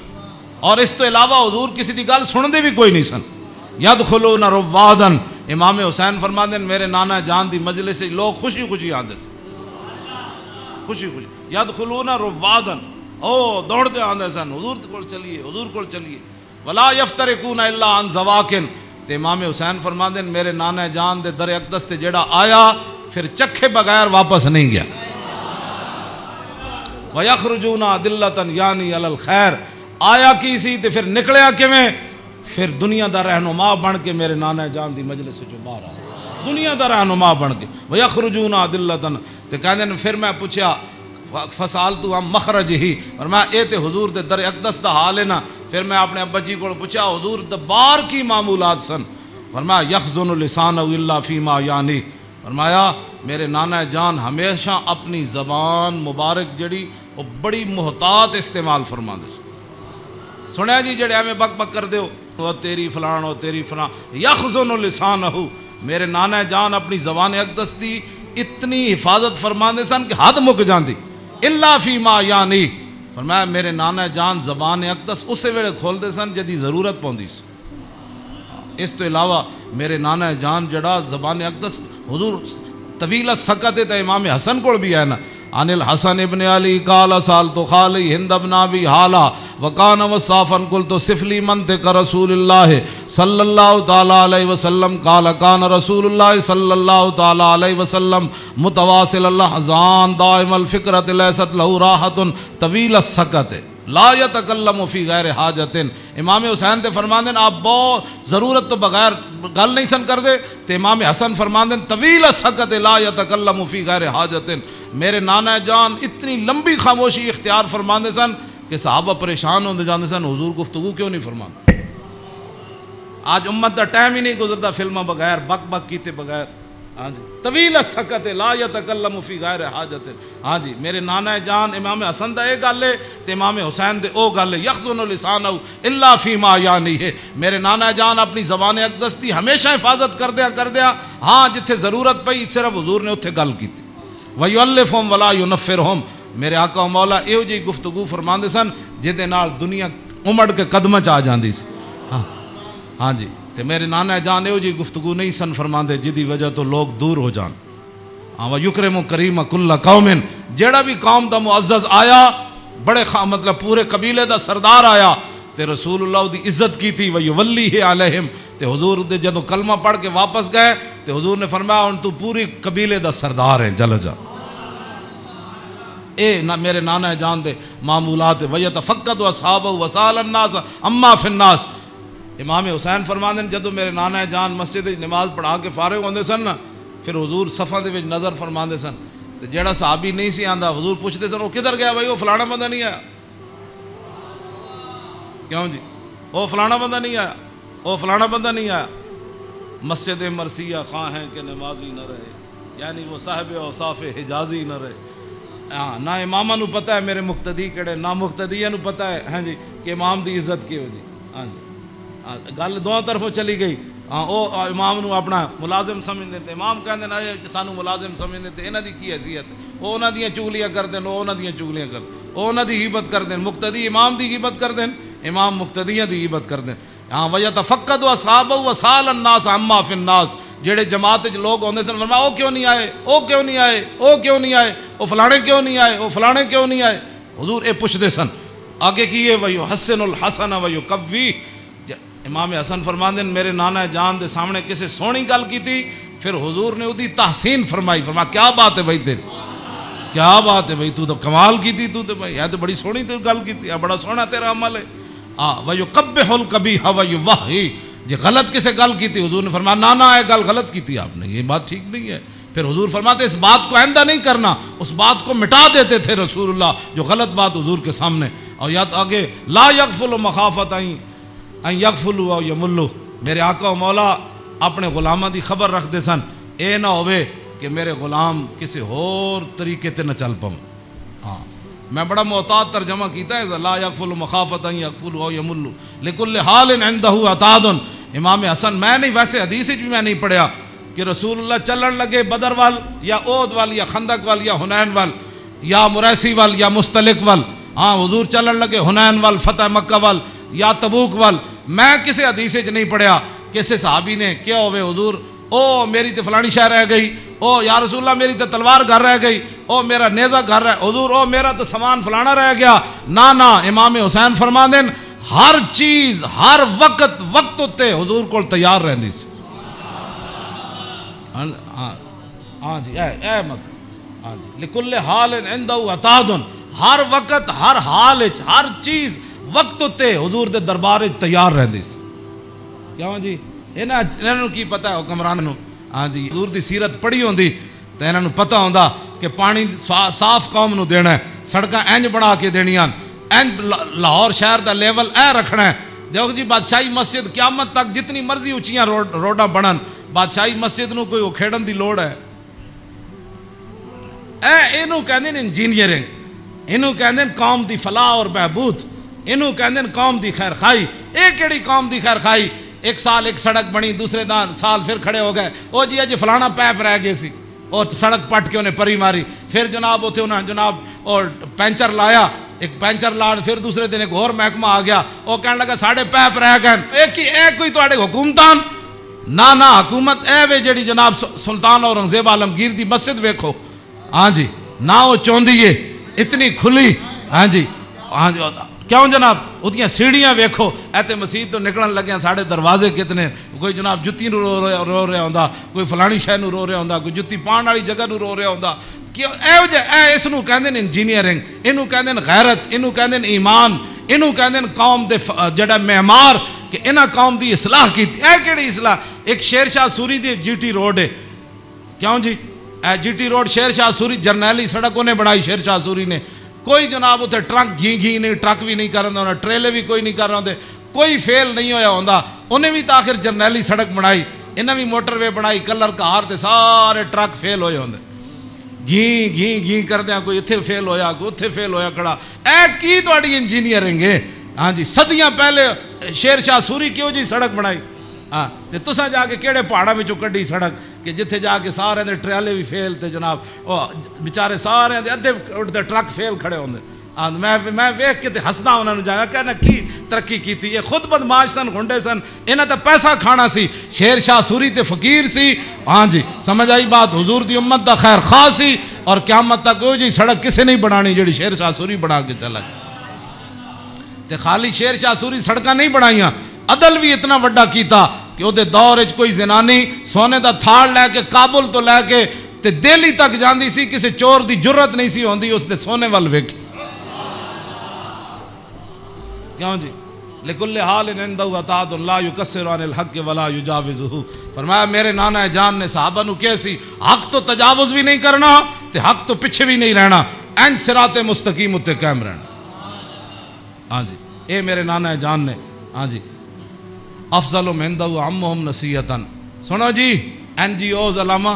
اور اس تو علاوہ حضور کسی دی گل سندے بھی کوئی نہیں سن. يَدْخُلُونَ رُوَّادًا. امام حسین فرماندے میرے نانا جان دی مجلس سے لوگ خوشی خوشی آندے سن، خوشی خوشی. يَدْخُلُونَ رُوَّادًا، او دوڑتے آندے سن حضور کول چلیے، حضور کول چلیے. وَلَا يَفْتَرِقُونَ إِلَّا عَنْ زَوَاكٍ. تے امام حسین فرماندے میرے نانا جان دے در اقدس تے جیڑا آیا پھر چکھے بغیر واپس نہیں گیا. وَيَخْرُجُونَ أَدِلَّةً یعنی علی الخیر. آیا کی سی تے پھر نکلیا کیویں؟ پھر دنیا دا رہنما بن کے میرے نانا جان دی مجلس سے جو باہر آیا، دنیا دا رہنما بن کے. وَيَخْرُجُونَ أَدِلَّةً. تے کہندے پھر میں پوچھا فسالتو عن مخرجہ، فرمایا اے تے حضور دے در اقدس دا حال ہے نا۔ پھر میں اپنے ابا جی کو پوچھا حضور دبار کی معمولات سن، فرمایا یخزن لسانہ الا فیما یعنی، فرمایا میرے نانا جان ہمیشہ اپنی زبان مبارک جڑی وہ بڑی محتاط استعمال فرما دے سنیا جی، جڑے ایویں بک بک کر دیو وہ تیری فلان وہ تیری فلان، یخزن لسانہ، میرے نانا جان اپنی زبان اقدس دی اتنی حفاظت فرما دے سن کہ حد مک جاندی، الا فیما یعنی، فرمایا میرے نانا جان زبان اقدس اسے ویلے کھول دے سن جدی ضرورت پوندی سی۔ اس تو علاوہ میرے نانا جان جڑا زبان اقدس حضور طویل السکت تے امام حسن کو بھی ہے نا، عن الحسن ابن علی قال سالت خالی ہند ابن ابی حالا وکان وصافا قلت صف لی منطق رسول اللہ صلی اللہ تعالی علیہ وسلم قال کان رسول اللہ صلی اللہ تعالی علیہ وسلم متواصل الاحزان دائم الفکرۃ لیست له راحۃ طویل السکت لا یتکلم فی غیر حاجت۔ امام حسین تے فرمان دین آپ بہت ضرورت تو بغیر گل نہیں سن کر دے، تے امام حسن فرمان دین طویل السکت لا یتکلم فی غیر حاجت، میرے نانا جان اتنی لمبی خاموشی اختیار فرماندے سن کہ صحابہ پریشان ہوندے جاندے سن حضور گفتگو کیوں نہیں فرماندے۔ آج امت دا ٹائم ہی نہیں گزرتا فلماں بغیر بک بک کیتے بغیر، ہاں جی طویل السکت لا یتکلم فی غیر حاجت، ہاں جی میرے نانا جان امام حسن دا اے گل ہے تے امام حسین دے او گل ہے، یخزن لسانہ الا فیما یعنی ہے، میرے نانا جان اپنی زبان اقدس دی ہمیشہ حفاظت کردیا، ہاں جتھے ضرورت پئی صرف حضور نے اتھے گل کیتی، وَيُؤَلِّفُهُمْ وَلَا يُنَفِّرُهُمْ، میرے آقا و مولا ایہو جی گفتگو فرماندے سن جہدے نال دنیا امڑ کے قدمہ چ آ جاندی سی، ہاں جی تے میرے نانا جان ایہو جی گفتگو نہیں سن فرماندے جدی وجہ تو لوگ دور ہو جان۔ وَيُكْرِمُ كَرِيمَ كُلَّ قَوْمٍ، جیڑا بھی قوم دا معزز آیا بڑے مطلب پورے قبیلے دا سردار آیا تے رسول اللہ دی عزت کی تھی، وَيُوَلِّهِ عَلَيْهِمْ، تے حضور دے جدو کلمہ پڑھ کے واپس گئے تے حضور نے فرمایا ان تو پوری قبیلے دا سردار ہیں، چل جا۔ اے نہ میرے نانا جان دے معمولات، وَيَتَفَقَّدُ أَصْحَابَهُ وَسَأَلَ النَّاسَ عَمَّا فِي النَّاسِ، امام حسین فرماندے جدو میرے نانا جان مسجد نماز پڑھا کے فارغ ہوندے سن نا، پھر حضور صفاں دے وچ نظر فرماندے سن تے جیڑا صحابی نہیں سی آندا حضور پوچھتے سن وہ کدھر گیا بھائی، وہ فلانا بندہ نہیں آیا، کیوں جی وہ فلانا بندہ نہیں آیا، وہ فلانا بندہ نہیں آیا، مسجد مرثیہ خواہ ہیں کہ نمازی نہ رہے، یعنی وہ صاحب اوصاف حجازی نہ رہے، ہاں نہ امامہ نو پتہ ہے میرے مقتدی کیڑے، نہ مقتدیہ نو پتہ ہے ہاں جی کہ امام دی عزت کی ہو جی، ہاں جی گل دو طرفوں چلی گئی، ہاں او امام نو اپنا ملازم سمجھتے تھے، امام کہندے نا سانو ملازم سمجھتے تھے، انہاں دی کی حیثیت ہے، وہ انہاں دیاں چگلیاں کردیں، وہ انہاں دیاں چگلیاں کردیں، وہ انہاں دی غیبت کردیں، مقتدی امام دی غیبت کردیں، امام مقتدیاں دی غیبت کردیں، ہاں وَيَتَفَقَّدُ أَصْحَابَهُ وَسَأَلَ النَّاسَ عَمَّا فِي النَّاسِ، جڑے جماعت وچ لوگ ہوندے سن فرمایا او کیوں نہیں آئے، او کیوں نہیں آئے، او کیوں نہیں آئے، او فلانے کیوں نہیں آئے، او فلانے کیوں نہیں آئے، حضور اے پوچھدے سن، آگے کیے وَيُحَسِّنُ الْحَسَنَ وَيُقَوِّيهِ، امام حسن فرماندے میرے نانا جان دے سامنے کسے سونی گل کی تھی، پھر حضور نے اودی تحسین فرمائی، فرمایا کیا بات ہے بھائی تیری، کیا بات ہے بھائی تو کمال کی تھی، تو بھائی یہ تو بڑی سونی تو گل کی تھی، بڑا سونا تیرا عمل ہے، وَيُقَبِّحُ الْقَبِيحَ وَيُوَحِّي، جی غلط کسے گل کی تھی حضور نے فرمایا نانا ہے گل غلط کی تھی آپ نے، یہ بات ٹھیک نہیں ہے، پھر حضور فرماتے اس بات کو آئندہ نہیں کرنا، اس بات کو مٹا دیتے تھے رسول اللہ جو غلط بات حضور کے سامنے، اور یاد آگے لا یغفل مخافت ان یغفلوا او یملوا، میرے آقا و مولا اپنے غلاماں دی خبر رکھ دے سن، اے نہ ہوئے کہ میرے غلام کسی اور طریقے تے نہ چل پاؤں، ہاں میں بڑا محتاط ترجمہ کیتا ہے لا یغفل مخافت ان یغفلوا او یملوا لکل حال عنده عتاد، امام حسن میں نہیں ویسے حدیث بھی میں نہیں پڑھیا کہ رسول اللہ چلن لگے بدر وال یا احد وال یا خندق وال یا حنین وال یا مریسی وال یا مستلق وال، ہاں حضور چلن لگے حنین وال فتح مکہ وال یا تبوک وال، میں کسی حدیث نہیں پڑھیا کسی صحابی نے کیا ہوئے حضور او میری تے فلانی شہر رہ گئی، او یا رسول اللہ میری تے تلوار گھر رہ گئی، او میرا نیزہ گھر رہ حضور، او میرا تے سامان فلانا رہ گیا، نا امام حسین فرما دین ہر چیز ہر وقت وقت تے حضور کو تیار رہندی سی، ہاں جی اے مت ہاں جی لکل حال عنده عتاد، ہر وقت ہر حال ہر چیز وقت تے حضور دے دربار تیار رہندی سی، کیوں جی انہاں کی پتہ ہے حکمران نو، ہاں جی حضور دی سیرت پڑھی ہوندی تو انہوں پتہ ہوتا کہ پانی صاف قوم نو دینا ہے، سڑکاں انج بنا کے دینیاں، انج لاہور شہر دا لیول اے رکھنا ہے۔ دیکھو جی بادشاہی مسجد قیامت تک جتنی مرضی اچھیاں روڈاں بنن، بادشاہی مسجد نو کوئی کھیڑن دی لوڑ ہے؟ اینو کہندے نے انجینئرنگ، اینو کہندے قوم دی فلاح اور بہبود، اینو کہندے قوم دی خیر خائی۔ اے کیڑی قوم دی خیر خائی؟ ایک سال ایک سڑک بنی، دوسرے سال پھر کھڑے ہو گئے، او جی اج فلانا پیپ رہ گئے سی، اور سڑک پٹ کے انہیں پری ماری، پھر جناب اتنے انہیں جناب اور پینچر لایا، ایک پینچر لا، پھر دوسرے دن ایک اور محکمہ آ گیا، وہ کہنے لگا ساڑھے پیپ رہ گئے۔ ایک کوئی تواڈے حکومتان نہ حکومت اے وے جڑی جناب سلطان اورنگزیب عالمگیر دی مسجد ویکھو، ہاں جی نہ وہ چوندی ہے اتنی کھلی، ہاں جی کیوں جناب اتنی سیڑھیاں ویکھو، ایتے مسجد تو نکلن لگے ساڑھے دروازے کتنے، کوئی جناب جتی نو رو رہا ہوندا، کوئی فلانی شے نو رو رہا ہوندا، کوئی جتی پان والی جگہ نو رو رہا ہوندا۔ اس نو کہندے نے انجینئرنگ، اینو کہندے نے غیرت، اینو کہندے نے ایمان، اینو کہندے نے قوم دے جڑا معمار کہ انہاں قوم دی اصلاح کیتی۔ اے کیڑی اصلاح؟ ایک شیر شاہ سوری دی جی ٹی روڈ ہے، کیوں جی اے جی ٹی روڈ شیر شاہ سوری جرنیلی سڑک انہیں بنائی شیر شاہ سوری نے، کوئی جناب اتنے ٹرک گھی نہیں، ٹرک بھی نہیں کر رہا ہوں، ٹریلے بھی کوئی نہیں کر رہا ہوں، کوئی فیل نہیں ہویا ہوندا۔ انہیں بھی تاخیر جرنیلی سڑک بنائی، انہیں بھی موٹر وے بنائی، کلر کار تے سارے ٹرک فیل ہوئے ہوندے، گھی کر دیا، کوئی اتھے فیل ہویا، کوئی اتھے فیل ہویا کھڑا۔ اے کی تواڈی انجینئرنگ ہے؟ ہاں جی صدیاں پہلے شیر شاہ سوری کیوں جی سڑک بنائی؟ ہاں تے تساں جا کے کیڑے پہاڑاں وچوں کڈی سڑک کہ جتھے جا کے سارے دے ٹریلے بھی فیل تے جناب او بیچارے سارے دے ادھے اٹھتے ٹرک فیل کھڑے ہوندے۔ میں ویکھ کے تے ہسدا انہاں نو جایا کہ نہ کی ترقی کیتی، یہ خود بدماش سن، گھنڈے سن، انہاں تے پیسہ کھانا سی۔ شیر شاہ سوری تے فقیر سی، ہاں جی سمجھ آئی بات، حضور دی امت دا خیر خواہ سی، اور قیامت تک وہ جی سڑک کسے نہیں بنانی جڑی شیر شاہ سوری بنا کے چلا گیا۔ تے خالی شیر شاہ سوری سڑکاں نہیں بنائیاں، عدل بھی اتنا وڈا کیتا کہ وہ دور وچ کوئی زنانی سونے دا تھاڑ لے کے کابل تو لے کے تے دہلی تک جاندی سی، کسی چور دی جرت نہیں سی ہوندی اس دے سونے وال ویکھ۔ کیوں جی لکل حال عندہ عطاء لا یکسر عن الحق ولا یجاوزہ۔ فرمایا میرے نانا جان نے صحابہ نو کیسی حق تو تجاوز بھی نہیں کرنا تے حق تو پیچھے بھی نہیں رہنا، این صراط مستقیم اتے قائم رہنا۔ ہاں جی اے میرے نانا جان نے، ہاں جی افضل عندہ عمہم نصیحتاً۔ سنو جی این جی اوز علامہ،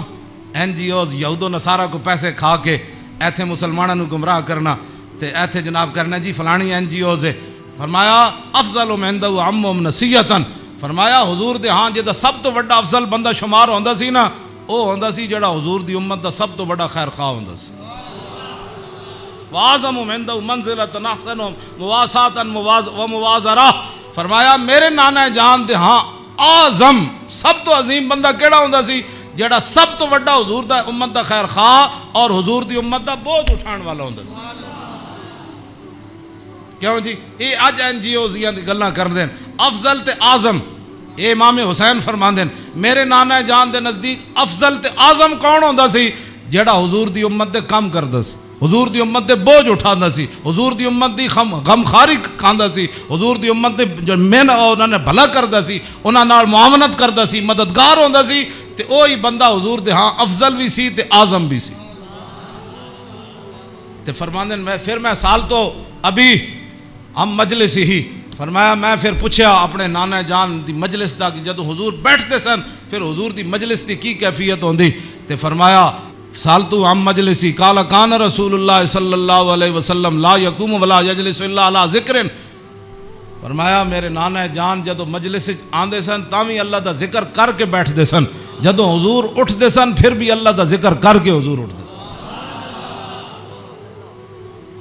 این جی اوز یہود و نصارہ کو پیسے کھا کے ایتھے مسلمانوں گمراہ کرنا تے ایتھے جناب کرنا جی فلانی این جی اوز ہے۔ فرمایا افضل عندہ عمہم نصیحتاً، فرمایا حضور دے ہاں جدا سب تو بڑا افضل بندہ شمار ہوندا سی نا، او ہوندا سی جڑا حضور دی امت دا سب تو بڑا خیر خواہ ہوندا سی۔ وَأَعْظَمُ عِندَهُ مَنزِلَةً أَحْسَنُهُمْ مُوَاسَاةً وَمُوَازَرَةً۔ فرمایا میرے نانا جان دے ہاں اعظم سب تو عظیم بندہ کیڑا ہوندا سی؟ جڑا سب تو بڑا حضور دا امت دا خیر خواہ اور حضور دی امت دا بوجھ اٹھان والا ہوندا سی۔ کیوں جی یہ اج این جی اوز دی گلاں کر دین افضل تے اعظم، اے امام حسین فرماندے میرے نانا جان دے نزدیک افضل تے اعظم کون ہوندا سی؟ جڑا حضور دی امت دے کم کردا سی، حضور دی امت دے بوجھ اٹھاندا سی، حضور دی امت دی غم خاری کھاندا سی، حضور دی امت دے جو من انہاں نے بھلا کردا سی، انہاں نال معاونت کردا سی، مددگار ہوندا سی، تے اوہی بندہ حضور دے ہاں افضل بھی سی تے اعظم بھی سی۔ تے فرماندے میں سال تو ابھی ہم مجلس ہی، فرمایا میں پھر پوچھا اپنے نانا جان دی مجلس دا کہ جدو حضور بیٹھتے سن پھر حضور دی مجلس دی کی کیفیت ہوندی، تے فرمایا سالتو عن مجلسی قال کان رسول اللہ صلی اللہ علیہ وسلم لا یقوم ولا یجلس الا علی ذکر۔ فرمایا میرے نانا جان جدو مجلس آندے سن تاوی اللہ دا ذکر کر کے بیٹھتے سن، جدو حضور اٹھتے سن پھر بھی اللہ دا ذکر کر کے حضور اٹھتے سن۔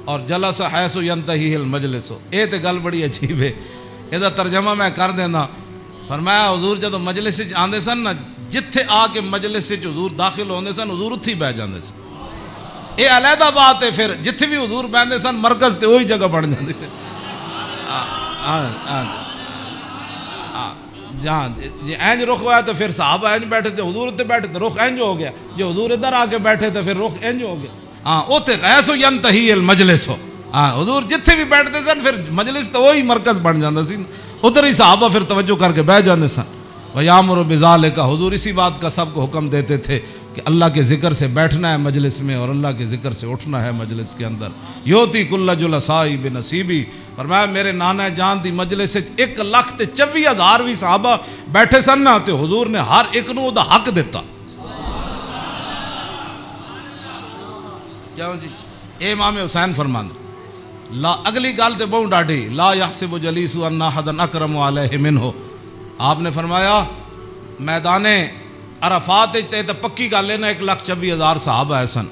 اور جلس حیث ینتہی المجلس، اے تے گل بڑی عجیب ہے، اے دا ترجمہ میں کر دینا۔ فرمایا حضور جدو مجلس آندے سن نا جتھے آ کے مجلس سے حضور داخل ہوندے سن حضور اتھی بہ جاندے سن۔ اے علیحدہ بات ہے، پھر جتھے بھی حضور بیندے سن مرکز تے وہی جگہ بن جاندے سن۔ جہاں جی اینج رخ ہوا تو پھر صحابہ اینج بیٹھے تھے، حضور اتنے بیٹھے تھے رخ اینج ہو گیا، جو حضور ادھر آ کے بیٹھے تھے پھر رخ اینج ہو گیا۔ ہاں اوتے غیث ینتہی المجلس ہو، ہاں حضور جتھے بھی بیٹھتے سن پھر مجلس تو وہی مرکز بن جاندے سن، ادھر ہی صحابہ پھر توجہ کر کے بیٹھ جاندے سن۔ وَيَأْمُرُ بِذَلِكَ، حضور اسی بات کا سب کو حکم دیتے تھے کہ اللہ کے ذکر سے بیٹھنا ہے مجلس میں اور اللہ کے ذکر سے اٹھنا ہے مجلس کے اندر. یوتی کل جلسائی بنصیبی، فرمایا میرے نانا جان دی مجلس 1,24,000 بھی صحابہ بیٹھے سن نا تے حضور نے ہر ایک نو دا حق دیتا. کیوں جی؟ اے امام حسین فرماندے لا، اگلی گل تے بہت ڈاڈی، لا یحسب جلیس ان احد اکرم علیہ منہ. آپ نے فرمایا میدان عرفات تے پکی گل ہے نا 1,24,000 صحابہ ہے سن.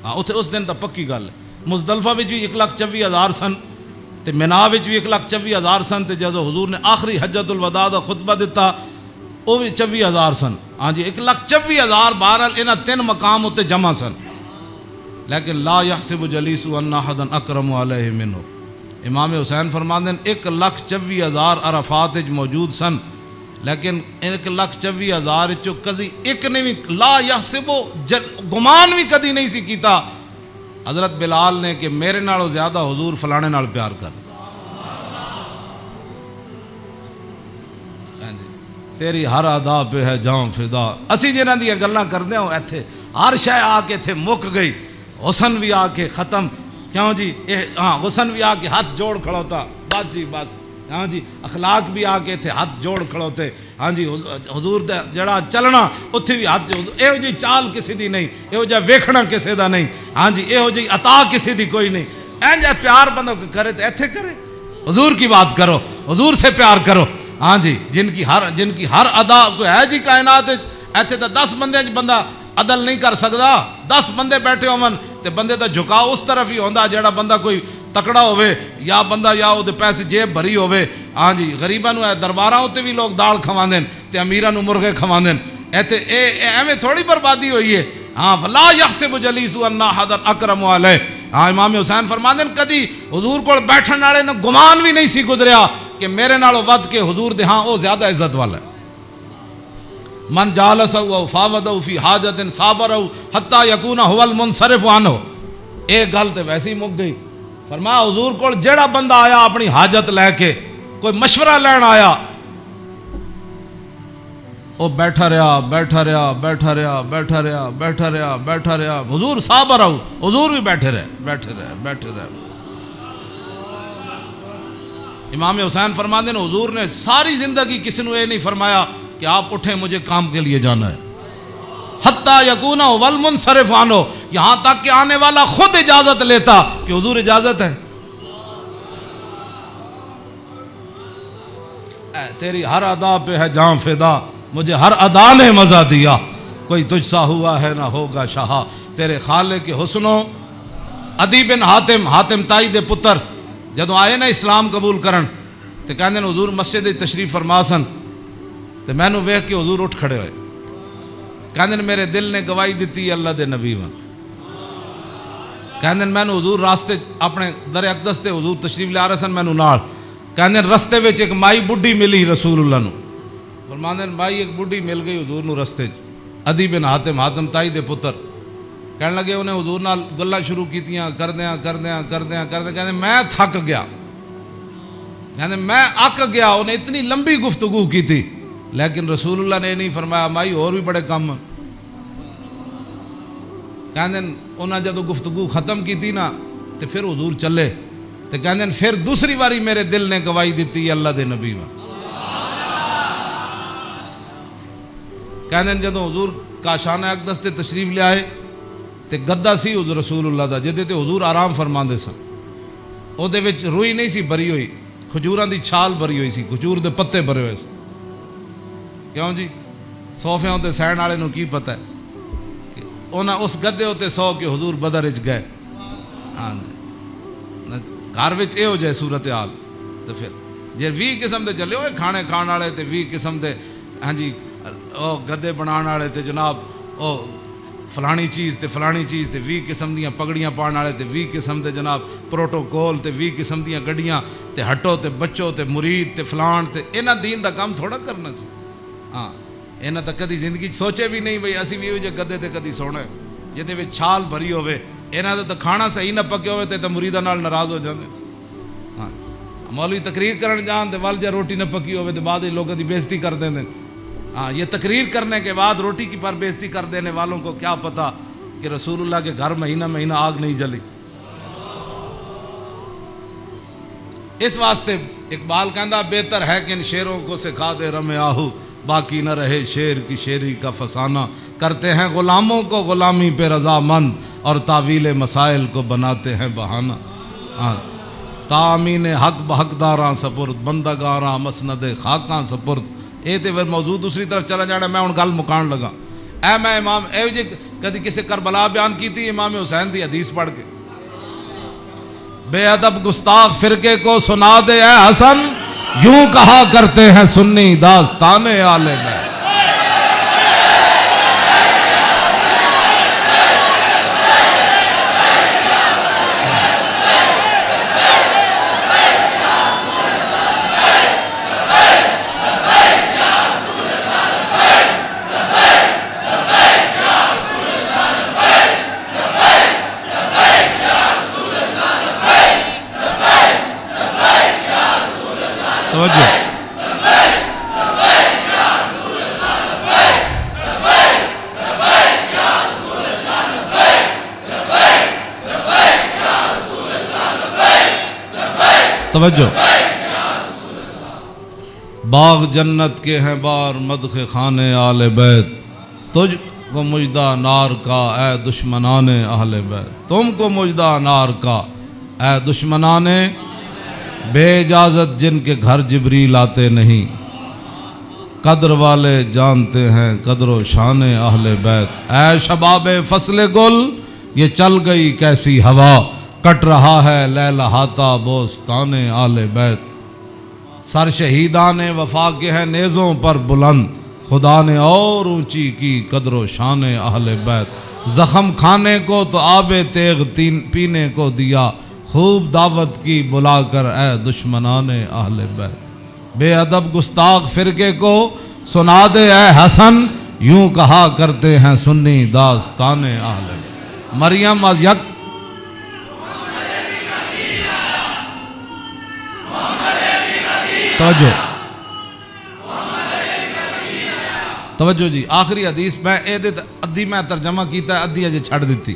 ہاں اتنے اس دن تو پکی گل ہے. مزدلفہ وچ بھی 1,24,000 سن تے مینا وچ بھی 1,24,000 سن تے جدوں حضور نے آخری حجۃ الوداع دا خطبہ دیتا وہ بھی 24,000 سن. ہاں جی 1,24,000 بہرحال انہاں 3 مقام اتنے جمع سن. لیکن لا یحسب جلیس ان احد اکرم علیہ منہ. امام حسین فرماندے 1,24,000 عرفات وچ موجود سن، لیکن 1,24,000 چو کدی ایک نے بھی لا یحسب گمان بھی کدی نہیں سی کیتا حضرت بلال نے کہ میرے نالوں زیادہ حضور فلانے نال پیار کر. تیری ہر ادا پہ ہے جاں فدا. اسی جنہاں دی گلاں کردے ہوں ایتھے ہر شے آ کے ایتھے مک گئی. حسن بھی آ کے ختم. کیوں جی؟ ہاں حسن بھی آ کے ہاتھ جوڑ کھڑوتا بس جی بس. ہاں جی اخلاق بھی آ کے تھے ہاتھ جوڑ کھڑوتے. ہاں جی حضور دا جڑا چلنا اتھے بھی ہاتھ جوڑ. یہو جی چال کسی دی نہیں، یہو جا ویکھنا کسی دا نہیں. ہاں جی یہو جی عطا کسی دی کوئی نہیں. این جا پیار بندہ کرے تو ایتھے کرے. حضور کی بات کرو، حضور سے پیار کرو. ہاں جی جن کی ہر ادا کوئی ہے جی کائنات ایتھے تو 10 بندے بندہ عدل نہیں کر سکتا. 10 بندے بیٹھے ہون تے بندے دا جھکاؤ اس طرف ہی ہوندا جڑا بندہ کوئی تکڑا ہوئے یا بندہ یا وہ پیسے جیب بھری ہوئے. ہاں جی غریباں نو درباراں تے بھی لوگ دال کھواندے تے امیراں نو مرغے کھواندے. ایتھے ایویں تھوڑی بربادی ہوئی ہے. ہاں فلا یحسب جلیس ان احد اکرم علیہ. ہاں امام حسین فرماندے کدی حضور کول بیٹھن والے نو گمان بھی نہیں سی گزریا کہ میرے نالوں ود کے حضور دے ہاں او زیادہ عزت والا ہے. من جالسہ و فاوضہ فی حاجت صابرہ حتی یکون هو المنصرف عنہ. ایک گل تے ویسے ہی مک گئی. فرمایا حضور کو جڑا بندہ آیا اپنی حاجت لے کے کوئی مشورہ لین آیا وہ بیٹھا رہا بیٹھا رہا بیٹھا رہا بیٹھا رہا بیٹھا رہا بیٹھا رہا. حضور صابر آؤ، حضور بھی بیٹھے رہے بیٹھے رہے بیٹھے رہے. امام حسین فرماندے ہیں حضور نے ساری زندگی کسی نے یہ نہیں فرمایا کہ آپ اٹھیں مجھے کام کے لیے جانا ہے. حتی یکون والمنصرف عنہ، یہاں تک کہ آنے والا خود اجازت لیتا کہ حضور اجازت ہے. تیری ہر ادا پہ ہے جاں فدا، مجھے ہر ادا نے مزہ دیا. کوئی تجھ سا ہوا ہے نہ ہوگا شاہ. تیرے خالق کے حسنوں. عدی بن حاتم تائی دے پتر جدوں آئے نا اسلام قبول کرن تے کہندے حضور مسجد تشریف فرما سن تے میں نو ویکھ کے حضور اٹھ کھڑے ہوئے. کہندے میرے دل نے گواہی دیتی اللہ دے نبی ون. کہندے میں نو حضور راستے اپنے در اقدس تے حضور تشریف لے آ رہے سن میں نو نال. کہندے رستے وچ ایک مائی بڈھی ملی رسول اللہ نو. فرماندے مائی ایک بڈھی مل گئی حضور نو رستے چ. عدی بن حاتم تائی دے پتر کہنے لگے انہیں حضور نال گلاں شروع کیتیاں کردیاں کہندے میں تھک گیا. کہندے میں اک گیا. انہیں اتنی لمبی گفتگو کی تھی لیکن رسول اللہ نے نہیں فرمایا مائی اور بھی بڑے کام. کہندے انہاں جدو گفتگو ختم کی تھی نا تو پھر حضور چلے تو کہندے پھر دوسری باری میرے دل نے گواہی دیتی اللہ دے نبی میں. کہندے جدو حضور کاشانہ اقدس تے تشریف لے آئے تے گدا سی حضور رسول اللہ دا جدے تے حضور آرام فرماندے سن. او دے وچ روئی نہیں سی بھری ہوئی، کھجوراں دی چھال بھری ہوئی سی، کھجور دے پتے بھرے ہوئے سی. کیوں جی صوفیاں تے سہن والے نو کی پتہ ہے کہ انہاں اس گدے ہوتے سو کے حضور بدر وچ گئے. ہاں گھر وچ اے ہو جائے صورتحال تو پھر جے 20 قسم دے چلے ہوئے کھانے کھان والے تے 20 قسم دے ہاں جی او گدے بنان والے تے جناب او فلانی چیز تے 20 قسم دیاں پگڑیاں پان والے تے 20 قسم دے جناب پروٹوکول تے 20 قسم دیاں گڈیاں تے ہٹو تے بچو تے مرید تے فلان تے انہاں دین دا کام تھوڑا کرنا سی. ہاں انہاں تا کدی زندگی سوچے بھی نہیں بھئی اسی بھی جے گدے تے کدی سونا ہے جدے وچ چھال بھری ہوے. انہاں دا کھانا صحیح نہ پکے ہوے تے مریداں نال ناراض ہو جاندے. ہاں مولوی تقریر کرن جان تے ول جے روٹی نہ پکی ہوے تے بعد وچ لوکاں دی بےزتی کر دیندے. ہاں یہ تقریر کرنے کے بعد روٹی کی پر بےزتی کر دینے والوں کو کیا پتا کہ رسول اللہ کے گھر مہینہ مہینہ آگ نہیں جلی. اس واسطے اقبال کہندا بہتر ہے کہ ان شیروں کو سکھا دے رم آہو باقی نہ رہے شیر کی شیری کا فسانہ. کرتے ہیں غلاموں کو غلامی پہ رضامند اور تعویل مسائل کو بناتے ہیں بہانہ. تامین حق بحقداراں سپرد بندگاراں مسند خاکاں سپرد. یہ تو پھر موضوع دوسری طرف چلا جانا. میں ہوں گل مکان لگا. میں امام جی کدی کسی کربلا بیان کی تھی امام حسین دی حدیث پڑھ کے بے ادب گستاخ فرقے کو سنا دے اے حسن یوں کہا کرتے ہیں سنی داستان آل بیت. توجہ توجہ. باغ جنت کے ہیں بار مدخ خانے آل بیت. تجھ کو مجدہ نار کا اے دشمنان اہل بیت. تم کو مجدہ نار کا اے دشمنان بے اجازت جن کے گھر جبریل آتے نہیں. قدر والے جانتے ہیں قدر و شان اہل بیت. اے شباب فصل گل یہ چل گئی کیسی ہوا کٹ رہا ہے لہلہاتا بوستان آل بیت. سر شہیدان وفا کے ہیں نیزوں پر بلند خدا نے اور اونچی کی قدر و شان اہل بیت. زخم کھانے کو تو آب تیغ پینے کو دیا خوب دعوت کی بلا کر اے دشمنان اہل بیت. بے ادب گستاخ فرقے کو سنا دے اے حسن یوں کہا کرتے ہیں سنی داستان اہل بیت. مریم از یک توجہ جی. آخری حدیث میں ادھی میں ترجمہ کیتا ہے ادھی اجے چھڑ دیتی.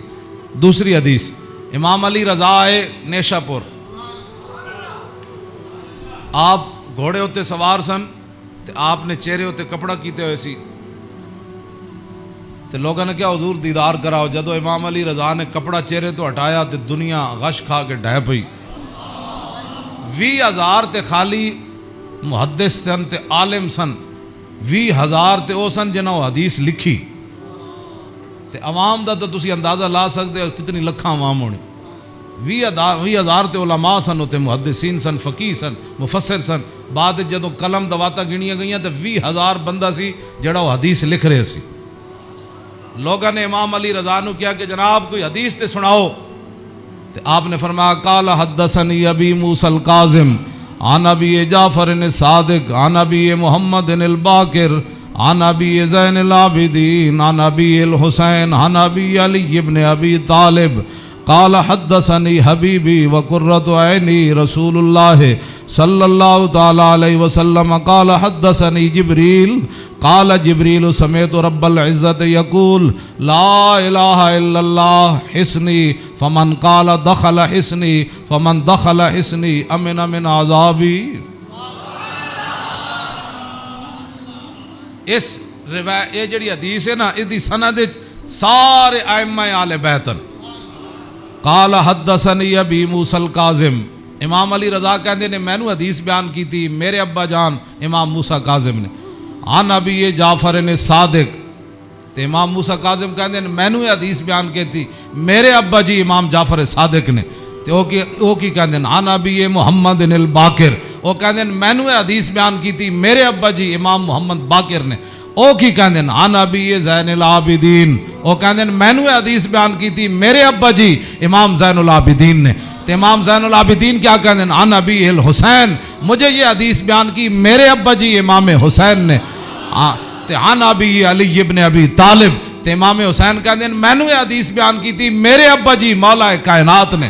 دوسری حدیث امام علی رضا آئے نیشا پور. آپ گھوڑے ہوتے سوار سن تے آپ نے چہرے ہوتے کپڑا کیتے ہوئے سی تے لوگوں نے کیا حضور دیدار کراؤ. جدو امام علی رضا نے کپڑا چہرے تو ہٹایا تے دنیا غش کھا کے ڈھہ پئی. 20,000 تے خالی محدث سن تے عالم سن. 20,000 تے او سن جنہوں حدیث لکھی تے عوام دا تو تسی اندازہ لا سکتے ہو کتنی لکھاں عوام ہونی. 20,000 تے علماء سن ہوتے محدثین سن فقیہ سن مفسر سن. بعد جدو قلم دواتا گنیاں گئیاں تے 20,000 بندہ سی جڑا وہ حدیث لکھ رہے سی. لوگوں نے امام علی رضا نو کیا کہ جناب کوئی حدیث تے سناؤ. تے آپ نے فرمایا قال حدثنی ابی موسیٰ الکاظم عن ابی جعفر الصادق عن ابی محمد الباقر عن ابی زین العابدین عن ابی الحسین عن ابی علی ابن ابی طالب قال حدثنی حبیبی وقرۃ عینی رسول اللہ صلی اللہ تعالی علیہ وسلم قال حدثنی جبریل قال جبریل سمعت رب العزت یقول لا الہ الا اللہ حسنی فمن قال دخل حسنی فمن دخل حسنی امن من عذابی. اس روایت یہ جڑی حدیث ہے نا اس دی سند سارے ائمہ آل بیتن. قال حدثنی ابی موسیٰ الکاظم. امام علی رضا کہندے نے میں نو حدیث بیان کی تھی میرے ابا جان امام موسیٰ کاظم نے. عن ابی جعفر صادق تے امام موسیٰ کاظم کہندے نے میں نو حدیث بیان کی تھی میرے ابا جی امام جعفر صادق نے. تے او کی کہندے نے عن ابی محمد الباقر او کہندے نے میں نو حدیث بیان کی تھی میرے ابا جی امام محمد باقر نے. او کی کہندے نے عن ابی زین العابدین او کہندے نے میں نو حدیث بیان کی تھی میرے ابا جی امام زین العابدین نے. تے امام زین العابدین کیا کہندے ہیں عن ابی الحسین مجھے یہ حدیث بیان کی میرے ابا جی امام حسین نے. تے عن ابی علی ابن ابی طالب تے امام حسین کہندے ہیں میں نے یہ حدیث بیان کی تھی میرے ابا جی مولا کائنات نے.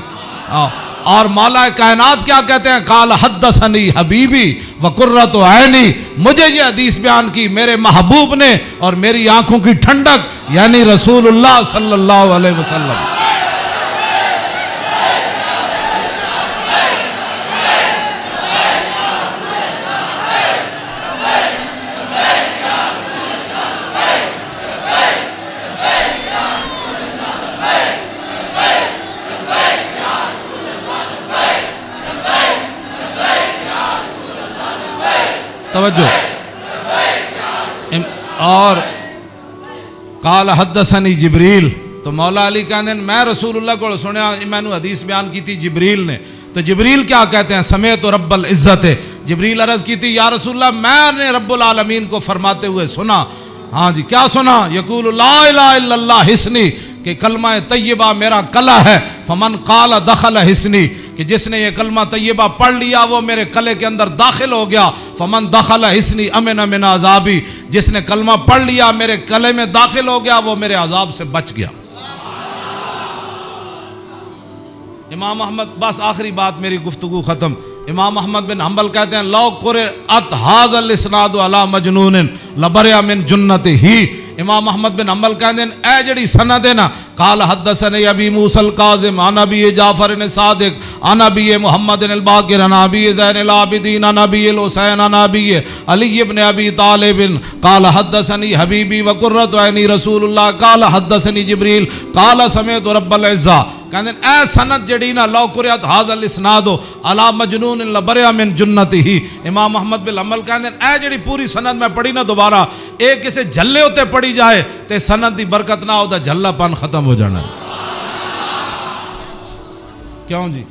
اور مولا کائنات کیا کہتے ہیں؟ قال حدثنی حبیبی وقرۃ عینی، مجھے یہ حدیث بیان کی میرے محبوب نے اور میری آنکھوں کی ٹھنڈک یعنی رسول اللہ صلی اللہ علیہ وسلم۔ توجہ، اور قال حدثنی جبریل، تو مولا علی کہتے ہیں میں رسول اللہ کو سنیا، میں نے حدیث بیان کی تھی جبریل نے، تو جبریل کیا کہتے ہیں؟ سمیت رب العزت، جبریل عرض کی تھی یا رسول اللہ میں نے رب العالمین کو فرماتے ہوئے سنا۔ ہاں جی کیا سنا؟ یقول لا الہ الا اللہ حسنی، کہ کلمہ طیبہ میرا کلا ہے، فمن قال دخل حسنی، کہ جس نے یہ کلمہ طیبہ پڑھ لیا وہ میرے کلے کے اندر داخل ہو گیا، فمن دخل حسنی امن من عذابی، جس نے کلمہ پڑھ لیا میرے کلے میں داخل ہو گیا وہ میرے عذاب سے بچ گیا۔ امام احمد، بس آخری بات میری گفتگو ختم، امام احمد بن حنبل کہتے ہیں لو قرأت ھذا الاسناد علی مجنون لبرئ من جنتہ، امام احمد بن حنبل کہتے ہیں اے جڑی سند ہے نا، قال حدثني ابی موسیٰ الکاظم عن ابی جعفر صادق عن ابی محمد الباقر عن ابی زین العابدین عن ابی الحسین عن ابی علی ابن ابی طالب قال حدثني حبیبی وقرۃ عینی رسول اللہ قال حدثني جبریل قال سمعت رب العزہ، کہتے ہیں اے سند جڑی نا لو قرأت ھذا الاسناد علی مجنون لبرئ من جنتہ، امام احمد بن حنبل کہتے ہیں اے جڑی پوری سند میں پڑھی نا دوبارہ ایک کسے جھلے ہوتے پڑھی جائے تے سند دی برکت نہ ہو دا جھلا پن ختم ہو جانا ہے۔ کیوں جی؟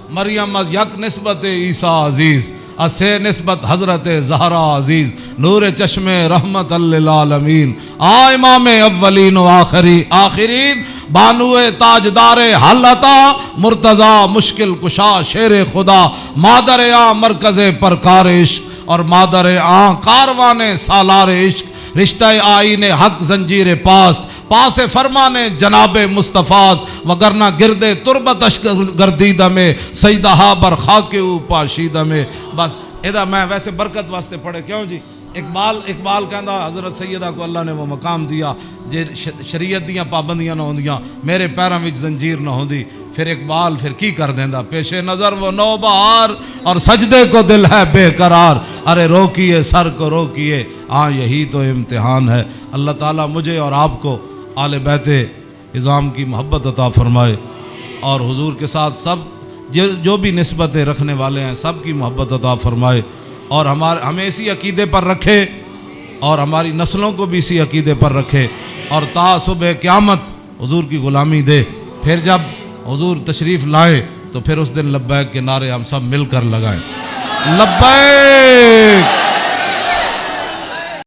مریم از یک نسبت عیسیٰ عزیز، اسے نسبت حضرت زہرا عزیز، نور چشم رحمت للعالمین، امام اولین و آخرین، بانو تاجدار حالتا مرتضی مشکل کشا شیر خدا، مادر آں مرکز پرکار عشق اور مادر آں کاروان سالار عشق، رشتہ آئین حق زنجیر پاس فرمان جناب مصطفیٰ، وگرنہ گردے تربتش گردیدہ میں سیدہا بر خاک او پاشیدہ میں۔ بس ادھا میں ویسے برکت واسطے پڑھے، کیوں جی؟ اقبال کہندا حضرت سیدہ کو اللہ نے وہ مقام دیا جے شریعت دیاں پابندیاں نہ ہوندیاں، میرے پیراں وچ زنجیر نہ ہوندی، پھر اقبال پھر کی کر دیندا، پیش نظر وہ نو بہار اور سجدے کو دل ہے بے قرار، ارے روکیے سر کو روکیے، یہی تو امتحان ہے۔ اللہ تعالیٰ مجھے اور آپ کو آل بیت اعظام کی محبت عطا فرمائے، اور حضور کے ساتھ سب جو بھی نسبتیں رکھنے والے ہیں سب کی محبت عطا فرمائے، اور ہمیں اسی عقیدے پر رکھے اور ہماری نسلوں کو بھی اسی عقیدے پر رکھے، اور تا صبح قیامت حضور کی غلامی دے۔ پھر جب حضور تشریف لائے تو پھر اس دن لبیک کے نعرے ہم سب مل کر لگائیں، لبیک